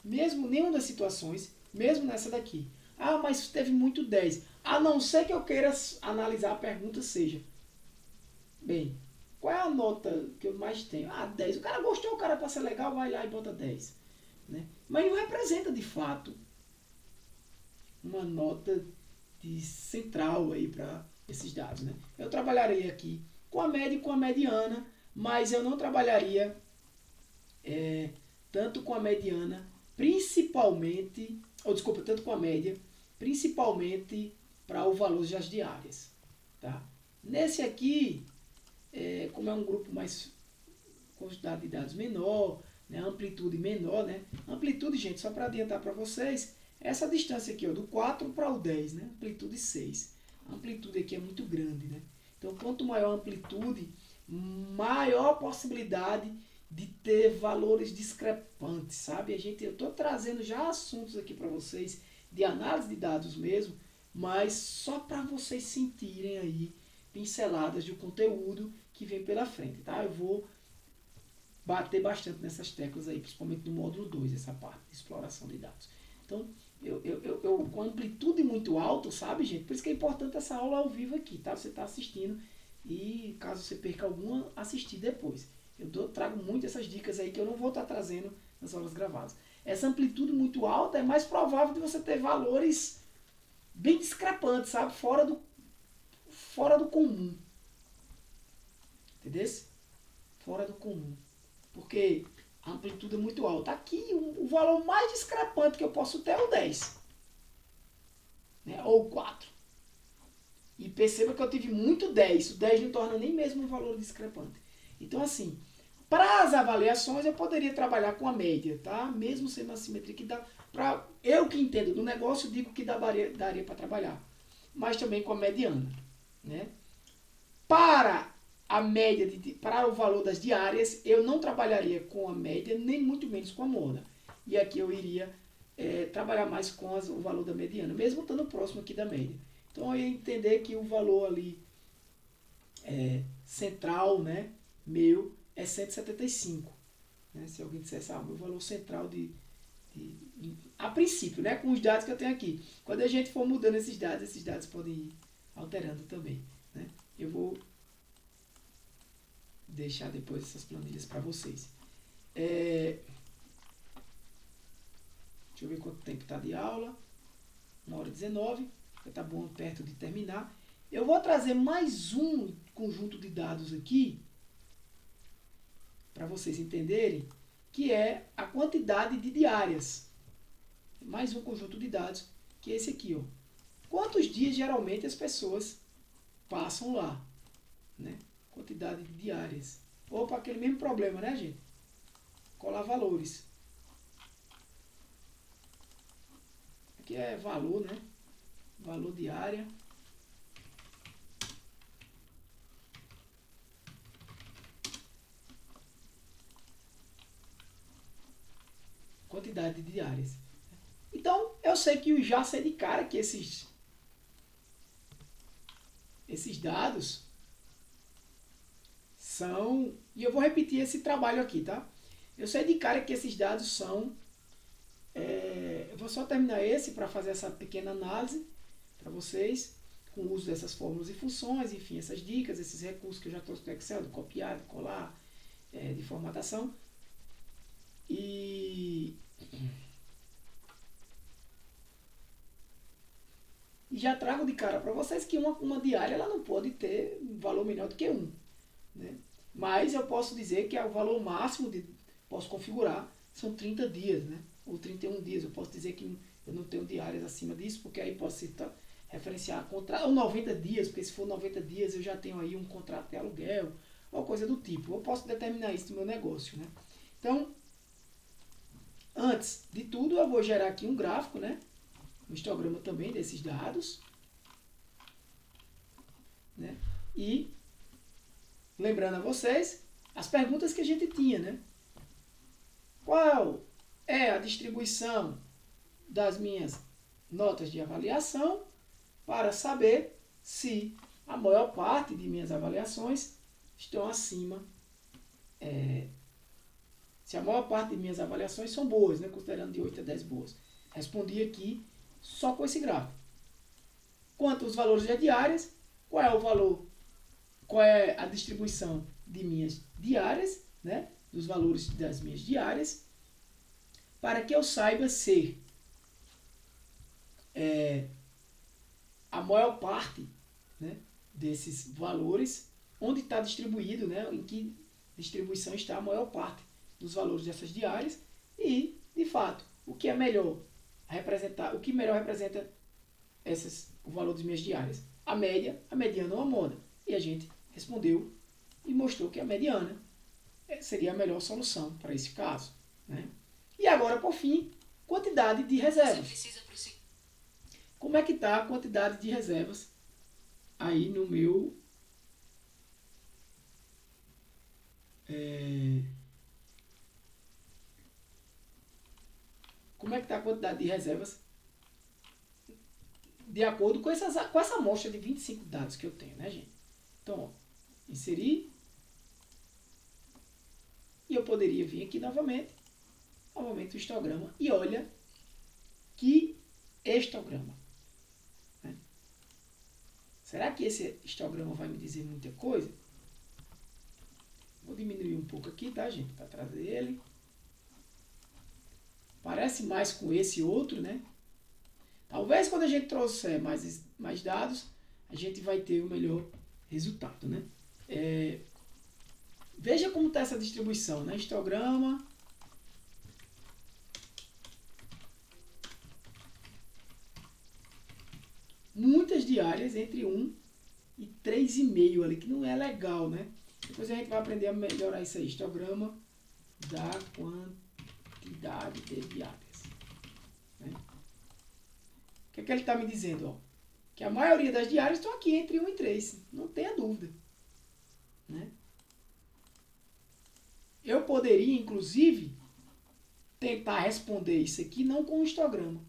nenhuma das situações, mesmo nessa daqui. Ah, mas teve muito 10. A não ser que eu queira analisar a pergunta seja, bem, qual é a nota que eu mais tenho? Ah, 10. O cara gostou, o cara passa legal, vai lá e bota 10. Né? Mas não representa de fato uma nota de central aí para esses dados. Né? Eu trabalharia aqui com a média e com a mediana, mas eu não trabalharia tanto com a mediana, principalmente, tanto com a média, principalmente para o valor das diárias. Tá? Nesse aqui, como é um grupo mais com quantidade de dados menor, né, amplitude menor, né? Amplitude, gente, só para adiantar para vocês, essa distância aqui, ó, do 4 para o 10, né? Amplitude 6. A amplitude aqui é muito grande, né? Então, quanto maior a amplitude, maior a possibilidade de ter valores discrepantes, sabe? Eu estou trazendo já assuntos aqui para vocês de análise de dados mesmo, mas só para vocês sentirem aí pinceladas do conteúdo que vem pela frente, tá? Eu vou bater bastante nessas teclas aí, principalmente no módulo 2, essa parte de exploração de dados. Então, eu com amplitude muito alta, sabe, gente? Por isso que é importante essa aula ao vivo aqui, tá? Você está assistindo e caso você perca alguma, assistir depois. Eu trago muito essas dicas aí que eu não vou estar trazendo nas aulas gravadas. Essa amplitude muito alta é mais provável de você ter valores bem discrepantes, sabe? Fora do comum. Entendeu? Fora do comum. Porque a amplitude é muito alta. Aqui, o valor mais discrepante que eu posso ter é o 10. Né? Ou 4. E perceba que eu tive muito 10. O 10 não torna nem mesmo um valor discrepante. Então, assim, para as avaliações eu poderia trabalhar com a média, tá? Mesmo sendo uma simetria que dá para eu que entendo do negócio, digo que daria para trabalhar. Mas também com a mediana, né? Para a média, para o valor das diárias, eu não trabalharia com a média, nem muito menos com a moda. E aqui eu iria trabalhar mais com o valor da mediana, mesmo estando próximo aqui da média. Então eu ia entender que o valor ali central, né, meu, é 175. Né? Se alguém dissesse, meu valor central a princípio, né, com os dados que eu tenho aqui. Quando a gente for mudando esses dados podem ir alterando também. Né? Eu vou deixar depois essas planilhas para vocês. Deixa eu ver quanto tempo está de aula. 1h19. Já está bom, perto de terminar. Eu vou trazer mais um conjunto de dados aqui para vocês entenderem, que é a quantidade de diárias. Mais um conjunto de dados, que é esse aqui. Ó. Quantos dias geralmente as pessoas passam lá? Né? Quantidade de diárias. Opa, aquele mesmo problema, né, gente? Colar valores. Aqui é valor, né? Valor diária. quantidade de diárias. Então, eu sei que já sei de cara que esses dados são... E eu vou repetir esse trabalho aqui, tá? Eu sei de cara que esses dados são... eu vou só terminar esse para fazer essa pequena análise para vocês, com o uso dessas fórmulas e funções, enfim, essas dicas, esses recursos que eu já trouxe do Excel, de copiar, de colar, de formatação. E já trago de cara para vocês que uma diária ela não pode ter um valor menor do que 1. Né? Mas eu posso dizer que é o valor máximo, posso configurar, são 30 dias, né? Ou 31 dias. Eu posso dizer que eu não tenho diárias acima disso, porque aí posso referenciar contrato, ou 90 dias, porque se for 90 dias eu já tenho aí um contrato de aluguel, ou coisa do tipo. Eu posso determinar isso no meu negócio. Né? Então, antes de tudo, eu vou gerar aqui um gráfico, né? Um histograma também desses dados. Né? E, lembrando a vocês, as perguntas que a gente tinha, né? Qual é a distribuição das minhas notas de avaliação para saber se a maior parte de minhas avaliações estão acima, se a maior parte de minhas avaliações são boas, né? Considerando de 8 a 10 boas. Respondi aqui só com esse gráfico. Quanto os valores de diárias, qual é o valor, qual é a distribuição de minhas diárias, né? Dos valores das minhas diárias, para que eu saiba se a maior parte, né, desses valores, onde está distribuído, né, em que distribuição está a maior parte dos valores dessas diárias e, de fato, o que é melhor representar, o que melhor representa o valor das minhas diárias? A média, a mediana ou a moda? E a gente respondeu e mostrou que a mediana seria a melhor solução para esse caso. Né? E agora, por fim, quantidade de reservas. Como é que está a quantidade de reservas aí no meu... Como é que está a quantidade de reservas de acordo com essa amostra de 25 dados que eu tenho, né, gente? Então, ó, inserir. E eu poderia vir aqui novamente o histograma. E olha que histograma. Né? Será que esse histograma vai me dizer muita coisa? Vou diminuir um pouco aqui, tá, gente? Para trazer ele. Parece mais com esse outro, né? Talvez quando a gente trouxer mais dados, a gente vai ter o melhor resultado, né? Veja como está essa distribuição, né? Histograma. Muitas diárias entre 1 e 3,5 ali, que não é legal, né? Depois a gente vai aprender a melhorar isso aí. Histograma da quantidade de diárias. Né? O que é que ele está me dizendo? Ó? Que a maioria das diárias estão aqui entre 1 e 3. Não tenha dúvida. Né? Eu poderia, inclusive, tentar responder isso aqui não com um histograma,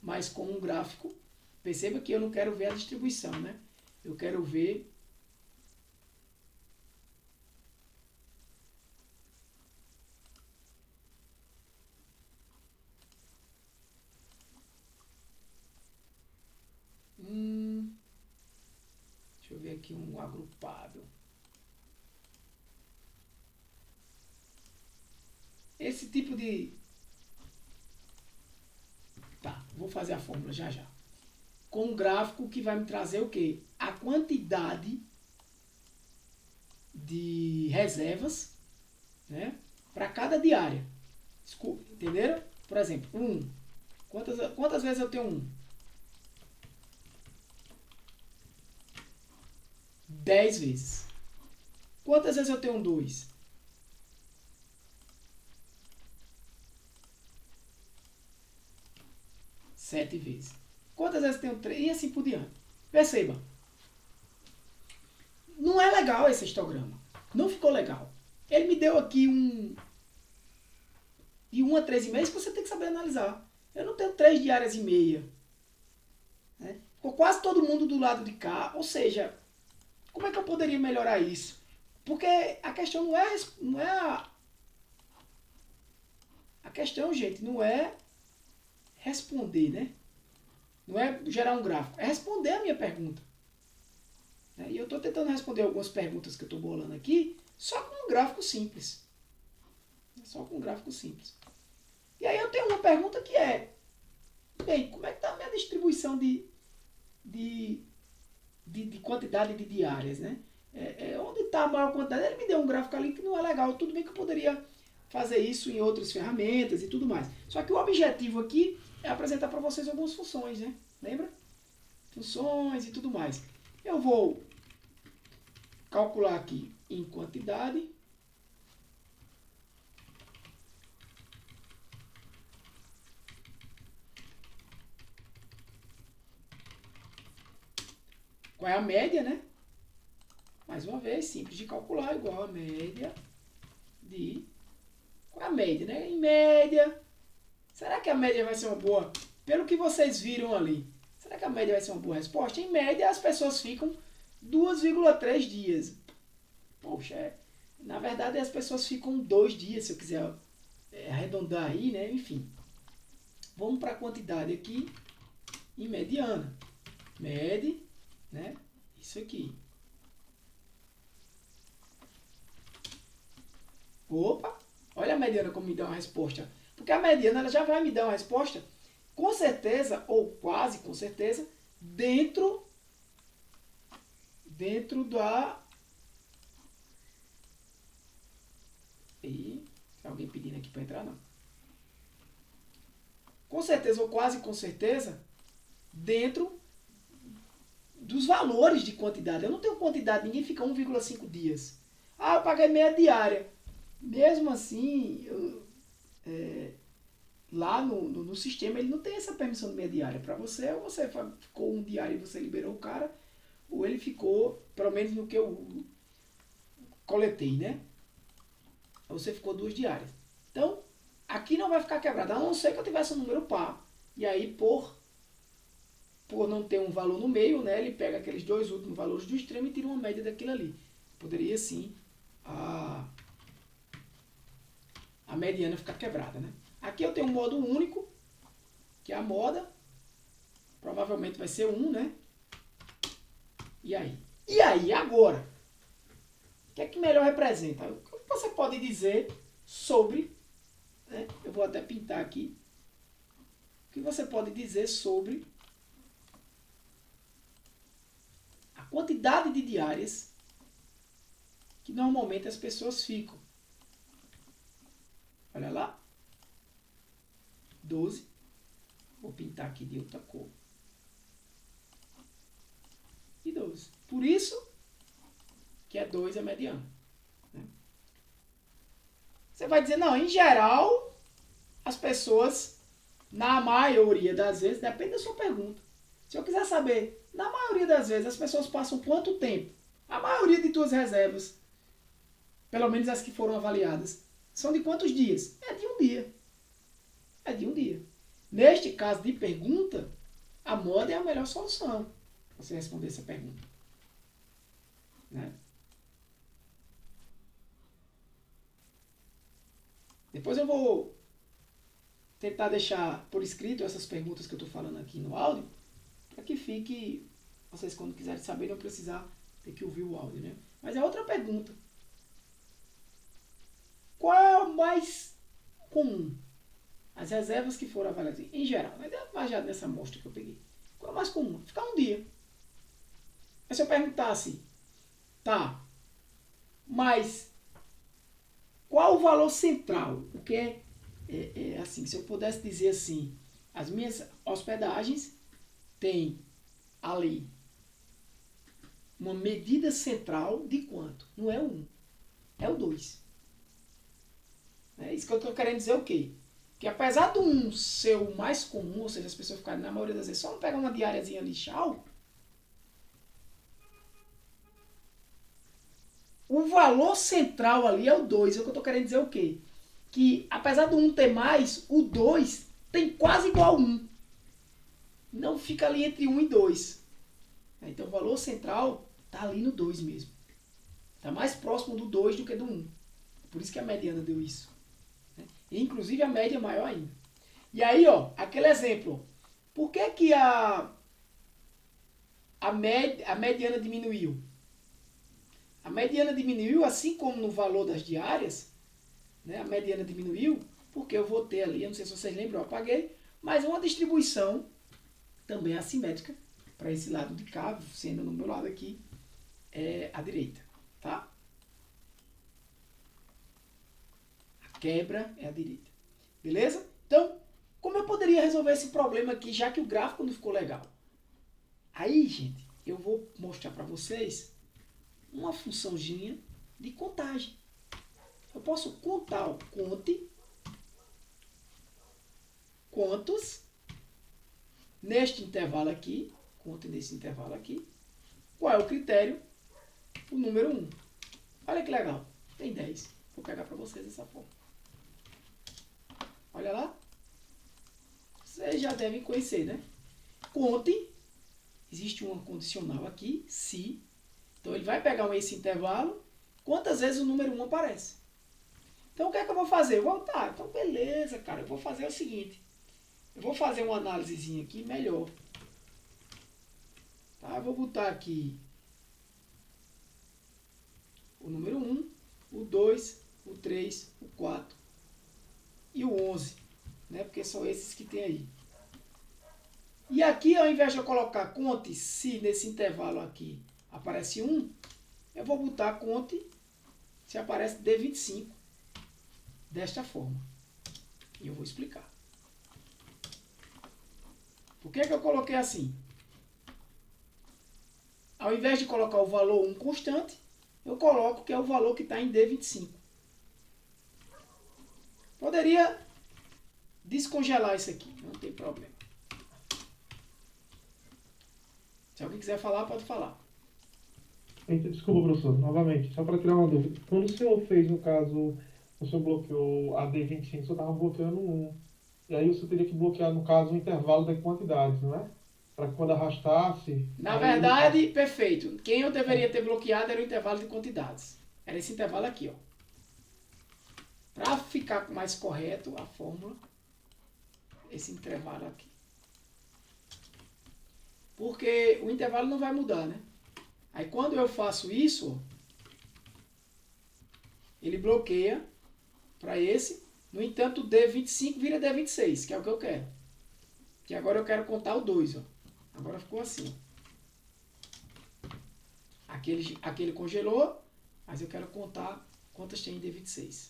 mas com um gráfico. Perceba que eu não quero ver a distribuição, né? Eu quero ver deixa eu ver aqui um agrupado. Esse tipo de... Tá, vou fazer a fórmula já já. Com um gráfico que vai me trazer o quê? A quantidade de reservas, né, para cada diária. Entenderam? Por exemplo, 1. Quantas vezes eu tenho 1? 10 vezes. Quantas vezes eu tenho 2? 7 vezes. Quantas vezes eu tenho 3? E assim por diante. Perceba. Não é legal esse histograma. Não ficou legal. Ele me deu aqui de 1 a 3,5, isso que você tem que saber analisar. Eu não tenho 3 diárias e meia. Né? Ficou quase todo mundo do lado de cá, ou seja, como é que eu poderia melhorar isso? Porque a questão não é a questão, gente, não é responder, né? Não é gerar um gráfico, é responder a minha pergunta. Né? E eu estou tentando responder algumas perguntas que eu estou bolando aqui, só com um gráfico simples. Só com um gráfico simples. E aí eu tenho uma pergunta que é, bem, como é que está a minha distribuição de quantidade de diárias, né? Onde está a maior quantidade? Ele me deu um gráfico ali que não é legal. Tudo bem que eu poderia fazer isso em outras ferramentas e tudo mais. Só que o objetivo aqui é apresentar para vocês algumas funções, né? Lembra? Funções e tudo mais. Eu vou calcular aqui em quantidade. Qual é a média, né? Mais uma vez, simples de calcular, igual a média de... Qual é a média, né? Em média... Será que a média vai ser uma boa... Pelo que vocês viram ali, será que a média vai ser uma boa resposta? Em média, as pessoas ficam 2,3 dias. Poxa, na verdade, as pessoas ficam 2 dias, se eu quiser arredondar aí, né? Enfim. Vamos para a quantidade aqui, em mediana. Mede, né? Isso aqui. Opa, olha a mediana como me dá uma resposta. Porque a mediana ela já vai me dar uma resposta, com certeza, ou quase com certeza, dentro da... E tem alguém pedindo aqui para entrar, não. Com certeza, ou quase com certeza, dentro dos valores de quantidade. Eu não tenho quantidade, ninguém fica 1,5 dias. Ah, eu paguei meia diária. Mesmo assim, lá no sistema ele não tem essa permissão de meia diária. Para você, ou você ficou 1 diário e você liberou o cara, ou ele ficou, pelo menos no que eu coletei, né? Ou você ficou 2 diárias. Então, aqui não vai ficar quebrado, a não ser que eu tivesse um número par. E aí, por não ter um valor no meio, né, ele pega aqueles 2 últimos valores do extremo e tira uma média daquilo ali. Poderia sim a mediana ficar quebrada, né? Aqui eu tenho um modo único, que é a moda. Provavelmente vai ser 1, né? E aí? E aí, agora? O que é que melhor representa? O que você pode dizer sobre... Né? Eu vou até pintar aqui. O que você pode dizer sobre a quantidade de diárias que normalmente as pessoas ficam? Olha lá. 12. Vou pintar aqui de outra cor. E 12. Por isso que é 2 a mediana. Né? Você vai dizer, não, em geral, as pessoas, na maioria das vezes, depende da sua pergunta. Se eu quiser saber, na maioria das vezes, as pessoas passam quanto tempo? A maioria de tuas reservas, pelo menos as que foram avaliadas, são de quantos dias? É de 1 dia. É de 1 dia. Neste caso de pergunta, a moda é a melhor solução para você responder essa pergunta. Né? Depois eu vou tentar deixar por escrito essas perguntas que eu estou falando aqui no áudio, para que fique, vocês quando quiserem saber, não precisar ter que ouvir o áudio. Né? Mas é outra pergunta. Qual é o mais comum? As reservas que foram avaliadas, em geral, mas é baseado nessa amostra que eu peguei. Qual é o mais comum? Ficar 1 dia. Mas se eu perguntasse, tá, mas qual o valor central? Porque assim, se eu pudesse dizer assim, as minhas hospedagens têm ali uma medida central de quanto? Não é o 1, é o 2. É isso que eu estou querendo dizer o quê? Que apesar do 1 ser o mais comum, ou seja, as pessoas ficarem na maioria das vezes só não pegam uma diáriazinha ali, tchau. O valor central ali é o 2. É o que eu estou querendo dizer o quê? que, apesar do 1 ter mais, o 2 tem quase igual a 1. Não fica ali entre 1 e 2. Então o valor central está ali no 2 mesmo. Está mais próximo do 2 do que do 1. Por isso que a mediana deu isso. E, inclusive a média é maior ainda. E aí, ó, aquele exemplo. Por que que a mediana diminuiu? A mediana diminuiu, assim como no valor das diárias, né? A mediana diminuiu porque eu vou ter ali, eu não sei se vocês lembram, eu apaguei, mas uma distribuição também assimétrica para esse lado de cá, sendo no meu lado aqui a direita, tá? A quebra é a direita. Beleza? Então, como eu poderia resolver esse problema aqui, já que o gráfico não ficou legal? Aí, gente, eu vou mostrar para vocês uma funçãozinha de contagem. Eu posso contar o conte quantos neste intervalo aqui, conte nesse intervalo aqui, qual é o critério? O número 1. Olha que legal, tem 10. Vou pegar para vocês dessa forma. Olha lá. Vocês já devem conhecer, né? Conte, existe uma condicional aqui, se. Então ele vai pegar esse intervalo, quantas vezes o número 1 aparece. Então o que é que eu vou fazer? Eu vou, tá, então beleza, cara, eu vou fazer o seguinte. Eu vou fazer uma análisezinha aqui melhor. Tá? Eu vou botar aqui o número 1, o 2, o 3, o 4 e o 11. Né? Porque são esses que tem aí. E aqui, ao invés de eu colocar conte se nesse intervalo aqui aparece 1, eu vou botar conte se aparece D25. Desta forma. E eu vou explicar. Por que eu coloquei assim? Ao invés de colocar o valor 1 constante, eu coloco que é o valor que está em D25. Poderia descongelar isso aqui, não tem problema. Se alguém quiser falar, pode falar. Desculpa, professor, novamente, só para tirar uma dúvida. Quando o senhor fez, no caso, o senhor bloqueou a D25, o senhor estava bloqueando 1. E aí você teria que bloquear, no caso, o intervalo das quantidades, não é? Para que quando arrastasse... Na verdade, perfeito. Quem eu deveria ter bloqueado era o intervalo de quantidades. Era esse intervalo aqui, ó. Para ficar mais correto a fórmula, esse intervalo aqui. Porque o intervalo não vai mudar, né? Aí quando eu faço isso, ele bloqueia para esse. No entanto, o D25 vira D26, que é o que eu quero. Que agora eu quero contar o 2, ó. Agora ficou assim. Aquele congelou, mas eu quero contar quantas tem em D26.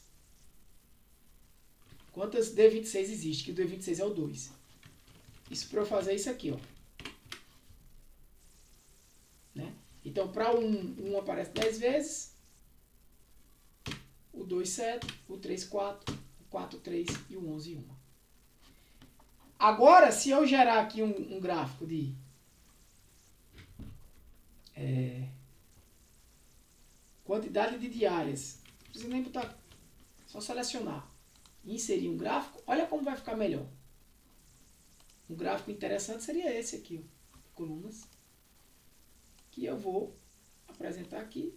Quantas D26 existe? Que o D26 é o 2. Isso para eu fazer isso aqui, ó. Né? Então, para o 1 aparece 10 vezes. O 2, 7. O 3, 4. O 4, 3. E o 11, 1. Agora, se eu gerar aqui um gráfico de quantidade de diárias, não precisa nem botar, só selecionar e inserir um gráfico, olha como vai ficar melhor. Um gráfico interessante seria esse aqui, ó, colunas, que eu vou apresentar aqui.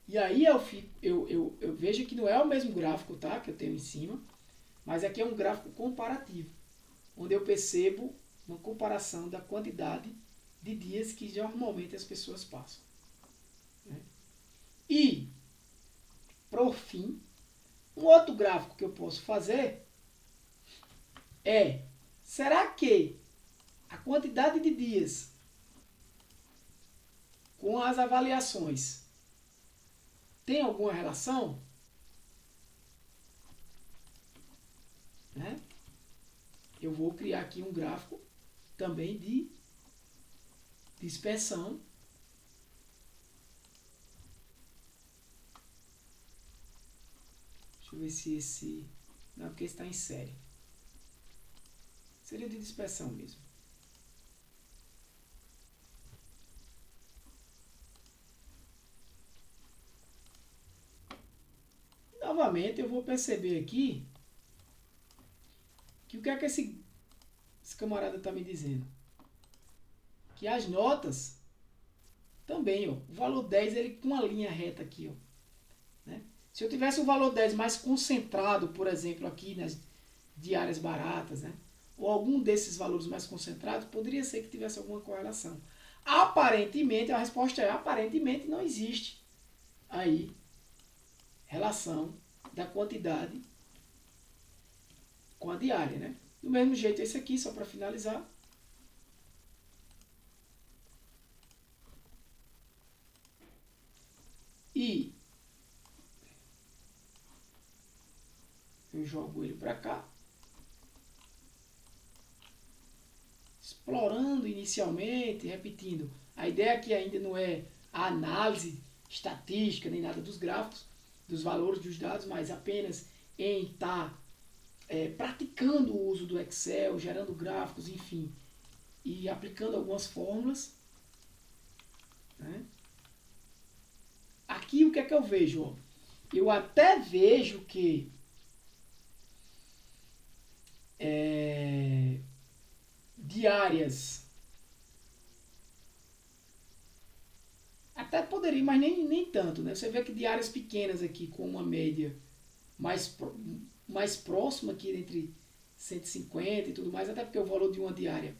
E aí eu vejo que não é o mesmo gráfico, tá, que eu tenho em cima, mas aqui é um gráfico comparativo, onde eu percebo uma comparação da quantidade de dias que normalmente as pessoas passam. Né? E, por fim, um outro gráfico que eu posso fazer é, será que a quantidade de dias com as avaliações tem alguma relação? Né? Eu vou criar aqui um gráfico também de dispersão. Deixa eu ver se esse... Não, porque esse está em série. Seria de dispersão mesmo. novamente eu vou perceber aqui que o que é que esse camarada está me dizendo? Que as notas também, ó, o valor 10 ele com uma linha reta aqui, ó, né? Se eu tivesse o valor 10 mais concentrado, por exemplo, aqui nas diárias baratas, né? Ou algum desses valores mais concentrados, poderia ser que tivesse alguma correlação. Aparentemente, a resposta é aparentemente não existe aí relação da quantidade com a diária, né? Do mesmo jeito esse aqui, só para finalizar. E eu jogo ele para cá. Explorando inicialmente, repetindo. A ideia aqui ainda não é a análise estatística, nem nada dos gráficos, dos valores dos dados, mas apenas em estar praticando o uso do Excel, gerando gráficos, enfim, e aplicando algumas fórmulas, né? Aqui o que é que eu vejo? Ó? Eu até vejo que diárias até poderia, mas nem tanto, né? Você vê que diárias pequenas aqui com uma média mais próxima aqui entre 150 e tudo mais, até porque o valor de uma diária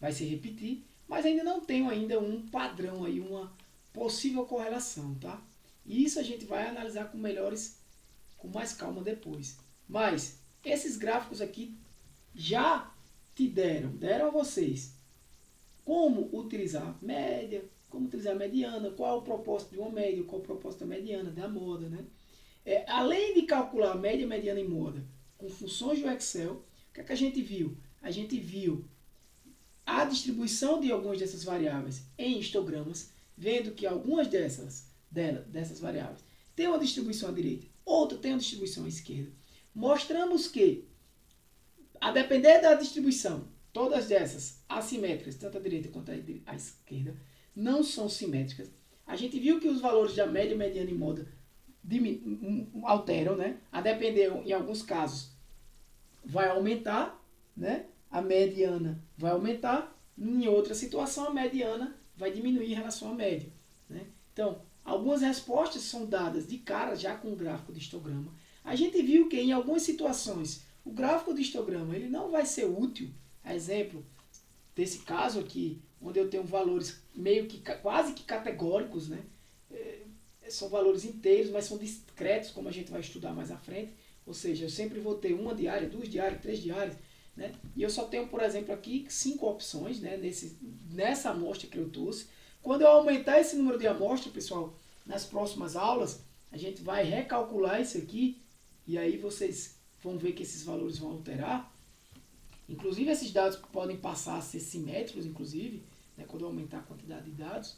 vai se repetir, mas ainda não tenho ainda um padrão aí, uma possível correlação, tá? E isso a gente vai analisar com mais calma depois. Mas esses gráficos aqui já te deram a vocês como utilizar média, como utilizar mediana, qual é o propósito de uma média, qual é o propósito da mediana, da moda, né? Além de calcular média, mediana e moda com funções do Excel, o que é que a gente viu? A gente viu a distribuição de algumas dessas variáveis em histogramas, vendo que algumas dessas variáveis têm uma distribuição à direita, outra tem uma distribuição à esquerda. Mostramos que, a depender da distribuição, todas essas assimétricas, tanto à direita quanto à esquerda, não são simétricas. A gente viu que os valores da média, mediana e moda alteram, né? A depender, em alguns casos, vai aumentar, né? A mediana vai aumentar, em outra situação a mediana vai diminuir em relação à média, né? Então, algumas respostas são dadas de cara já com o gráfico de histograma. A gente viu que em algumas situações o gráfico de histograma ele não vai ser útil. Exemplo desse caso aqui, onde eu tenho valores meio que quase que categóricos, né? São valores inteiros, mas são discretos, como a gente vai estudar mais à frente. Ou seja, eu sempre vou ter uma diária, 2 diárias, 3 diárias, né? E eu só tenho, por exemplo, aqui 5 opções, né? Nessa amostra que eu trouxe. Quando eu aumentar esse número de amostras, pessoal, nas próximas aulas, a gente vai recalcular isso aqui, e aí vocês vão ver que esses valores vão alterar. Inclusive, esses dados podem passar a ser simétricos, inclusive, né? Quando eu aumentar a quantidade de dados.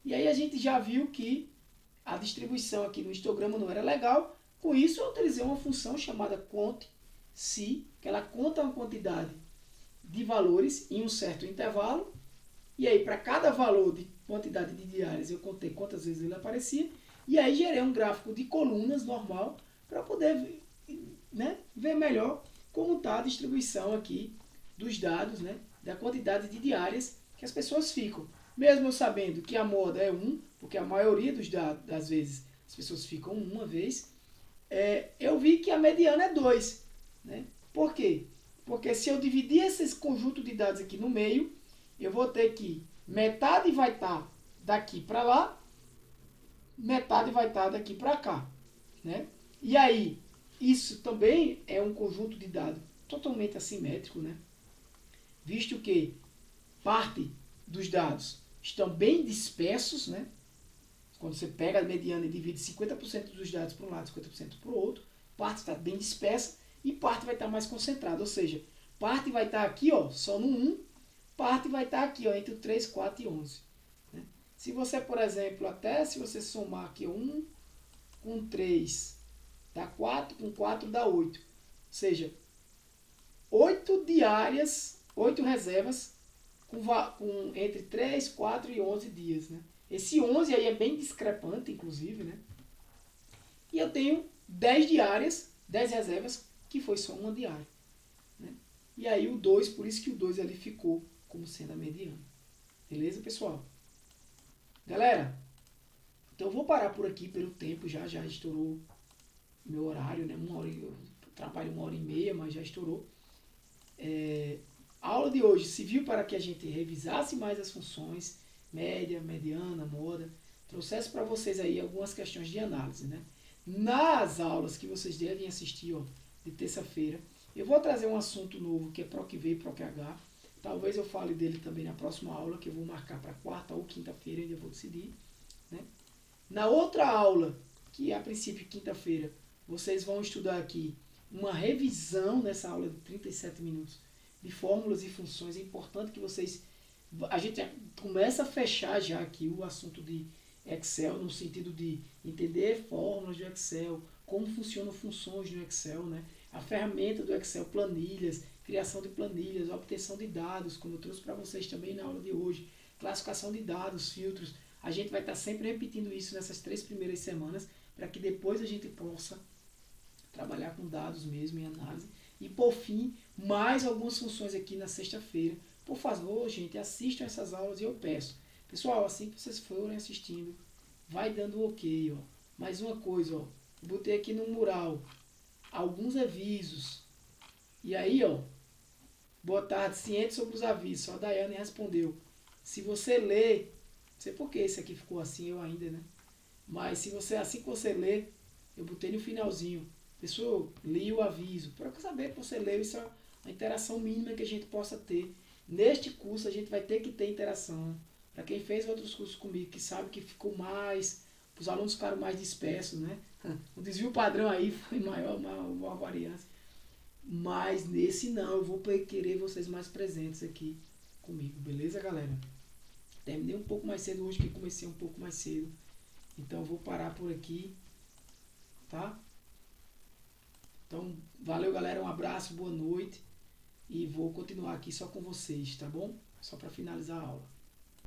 E aí a gente já viu que a distribuição aqui no histograma não era legal. Com isso, eu utilizei uma função chamada cont.si, que ela conta uma quantidade de valores em um certo intervalo. E aí, para cada valor de quantidade de diárias, eu contei quantas vezes ele aparecia. E aí, gerei um gráfico de colunas normal para poder, né, ver melhor como está a distribuição aqui dos dados, né, da quantidade de diárias que as pessoas ficam. Mesmo eu sabendo que a moda é 1, porque a maioria das vezes as pessoas ficam uma vez, eu vi que a mediana é 2. Né? Por quê? Porque se eu dividir esse conjunto de dados aqui no meio, eu vou ter que metade vai estar daqui para lá, metade vai estar daqui para cá. Né? E aí, isso também é um conjunto de dados totalmente assimétrico, né? Visto que parte dos dados estão bem dispersos, né? Quando você pega a mediana e divide 50% dos dados para um lado e 50% para o outro, parte está bem dispersa e parte vai estar mais concentrada. Ou seja, parte vai estar aqui, ó, só no 1, parte vai estar aqui, ó, entre o 3, 4 e 11. Né? Se você, por exemplo, até se você somar aqui 1 com 3 dá 4, com 4 dá 8. Ou seja, 8 diárias, 8 reservas com entre 3, 4 e 11 dias. Né? Esse 11 aí é bem discrepante, inclusive. Né? E eu tenho 10 diárias, 10 reservas, que foi só uma diária. Né? E aí o 2, por isso que o 2 ali ficou como sendo a mediana. Beleza, pessoal? Galera, então eu vou parar por aqui pelo tempo, já estourou meu horário, né? Eu trabalho 1h30, mas já estourou. A aula de hoje serviu para que a gente revisasse mais as funções, média, mediana, moda, trouxesse para vocês aí algumas questões de análise, né? Nas aulas que vocês devem assistir, ó, de terça-feira, eu vou trazer um assunto novo que é PROC-V e PROC-H. Talvez eu fale dele também na próxima aula, que eu vou marcar para quarta ou quinta-feira, ainda vou decidir, né? Na outra aula, que é a princípio quinta-feira, vocês vão estudar aqui uma revisão nessa aula de 37 minutos de fórmulas e funções. É importante que vocês... A gente já começa a fechar já aqui o assunto de Excel, no sentido de entender fórmulas do Excel, como funcionam funções no Excel, né? A ferramenta do Excel, planilhas, criação de planilhas, obtenção de dados, como eu trouxe para vocês também na aula de hoje, classificação de dados, filtros. A gente vai estar sempre repetindo isso nessas 3 primeiras semanas, para que depois a gente possa trabalhar com dados mesmo em análise. E por fim, mais algumas funções aqui na sexta-feira. Por favor, gente, assistam essas aulas e eu peço. Pessoal, assim que vocês forem assistindo, vai dando ok, ó. Mais uma coisa, ó. Botei aqui no mural alguns avisos. E aí, ó, boa tarde, ciente sobre os avisos. Só a Daiane respondeu. Se você ler, não sei por que esse aqui ficou assim, eu ainda, né? Mas se você, assim que você lê, eu botei no finalzinho. Pessoal, li o aviso. Para saber que você leu, isso é a interação mínima que a gente possa ter. Neste curso a gente vai ter que ter interação. Para quem fez outros cursos comigo, que sabe que ficou mais, os alunos ficaram mais dispersos, né? O desvio padrão aí foi maior, maior variância. Mas nesse não, eu vou querer vocês mais presentes aqui comigo, beleza, galera? Terminei um pouco mais cedo hoje, que comecei um pouco mais cedo. Então eu vou parar por aqui, tá? Então, valeu, galera, um abraço, boa noite. E vou continuar aqui só com vocês, tá bom? Só para finalizar a aula.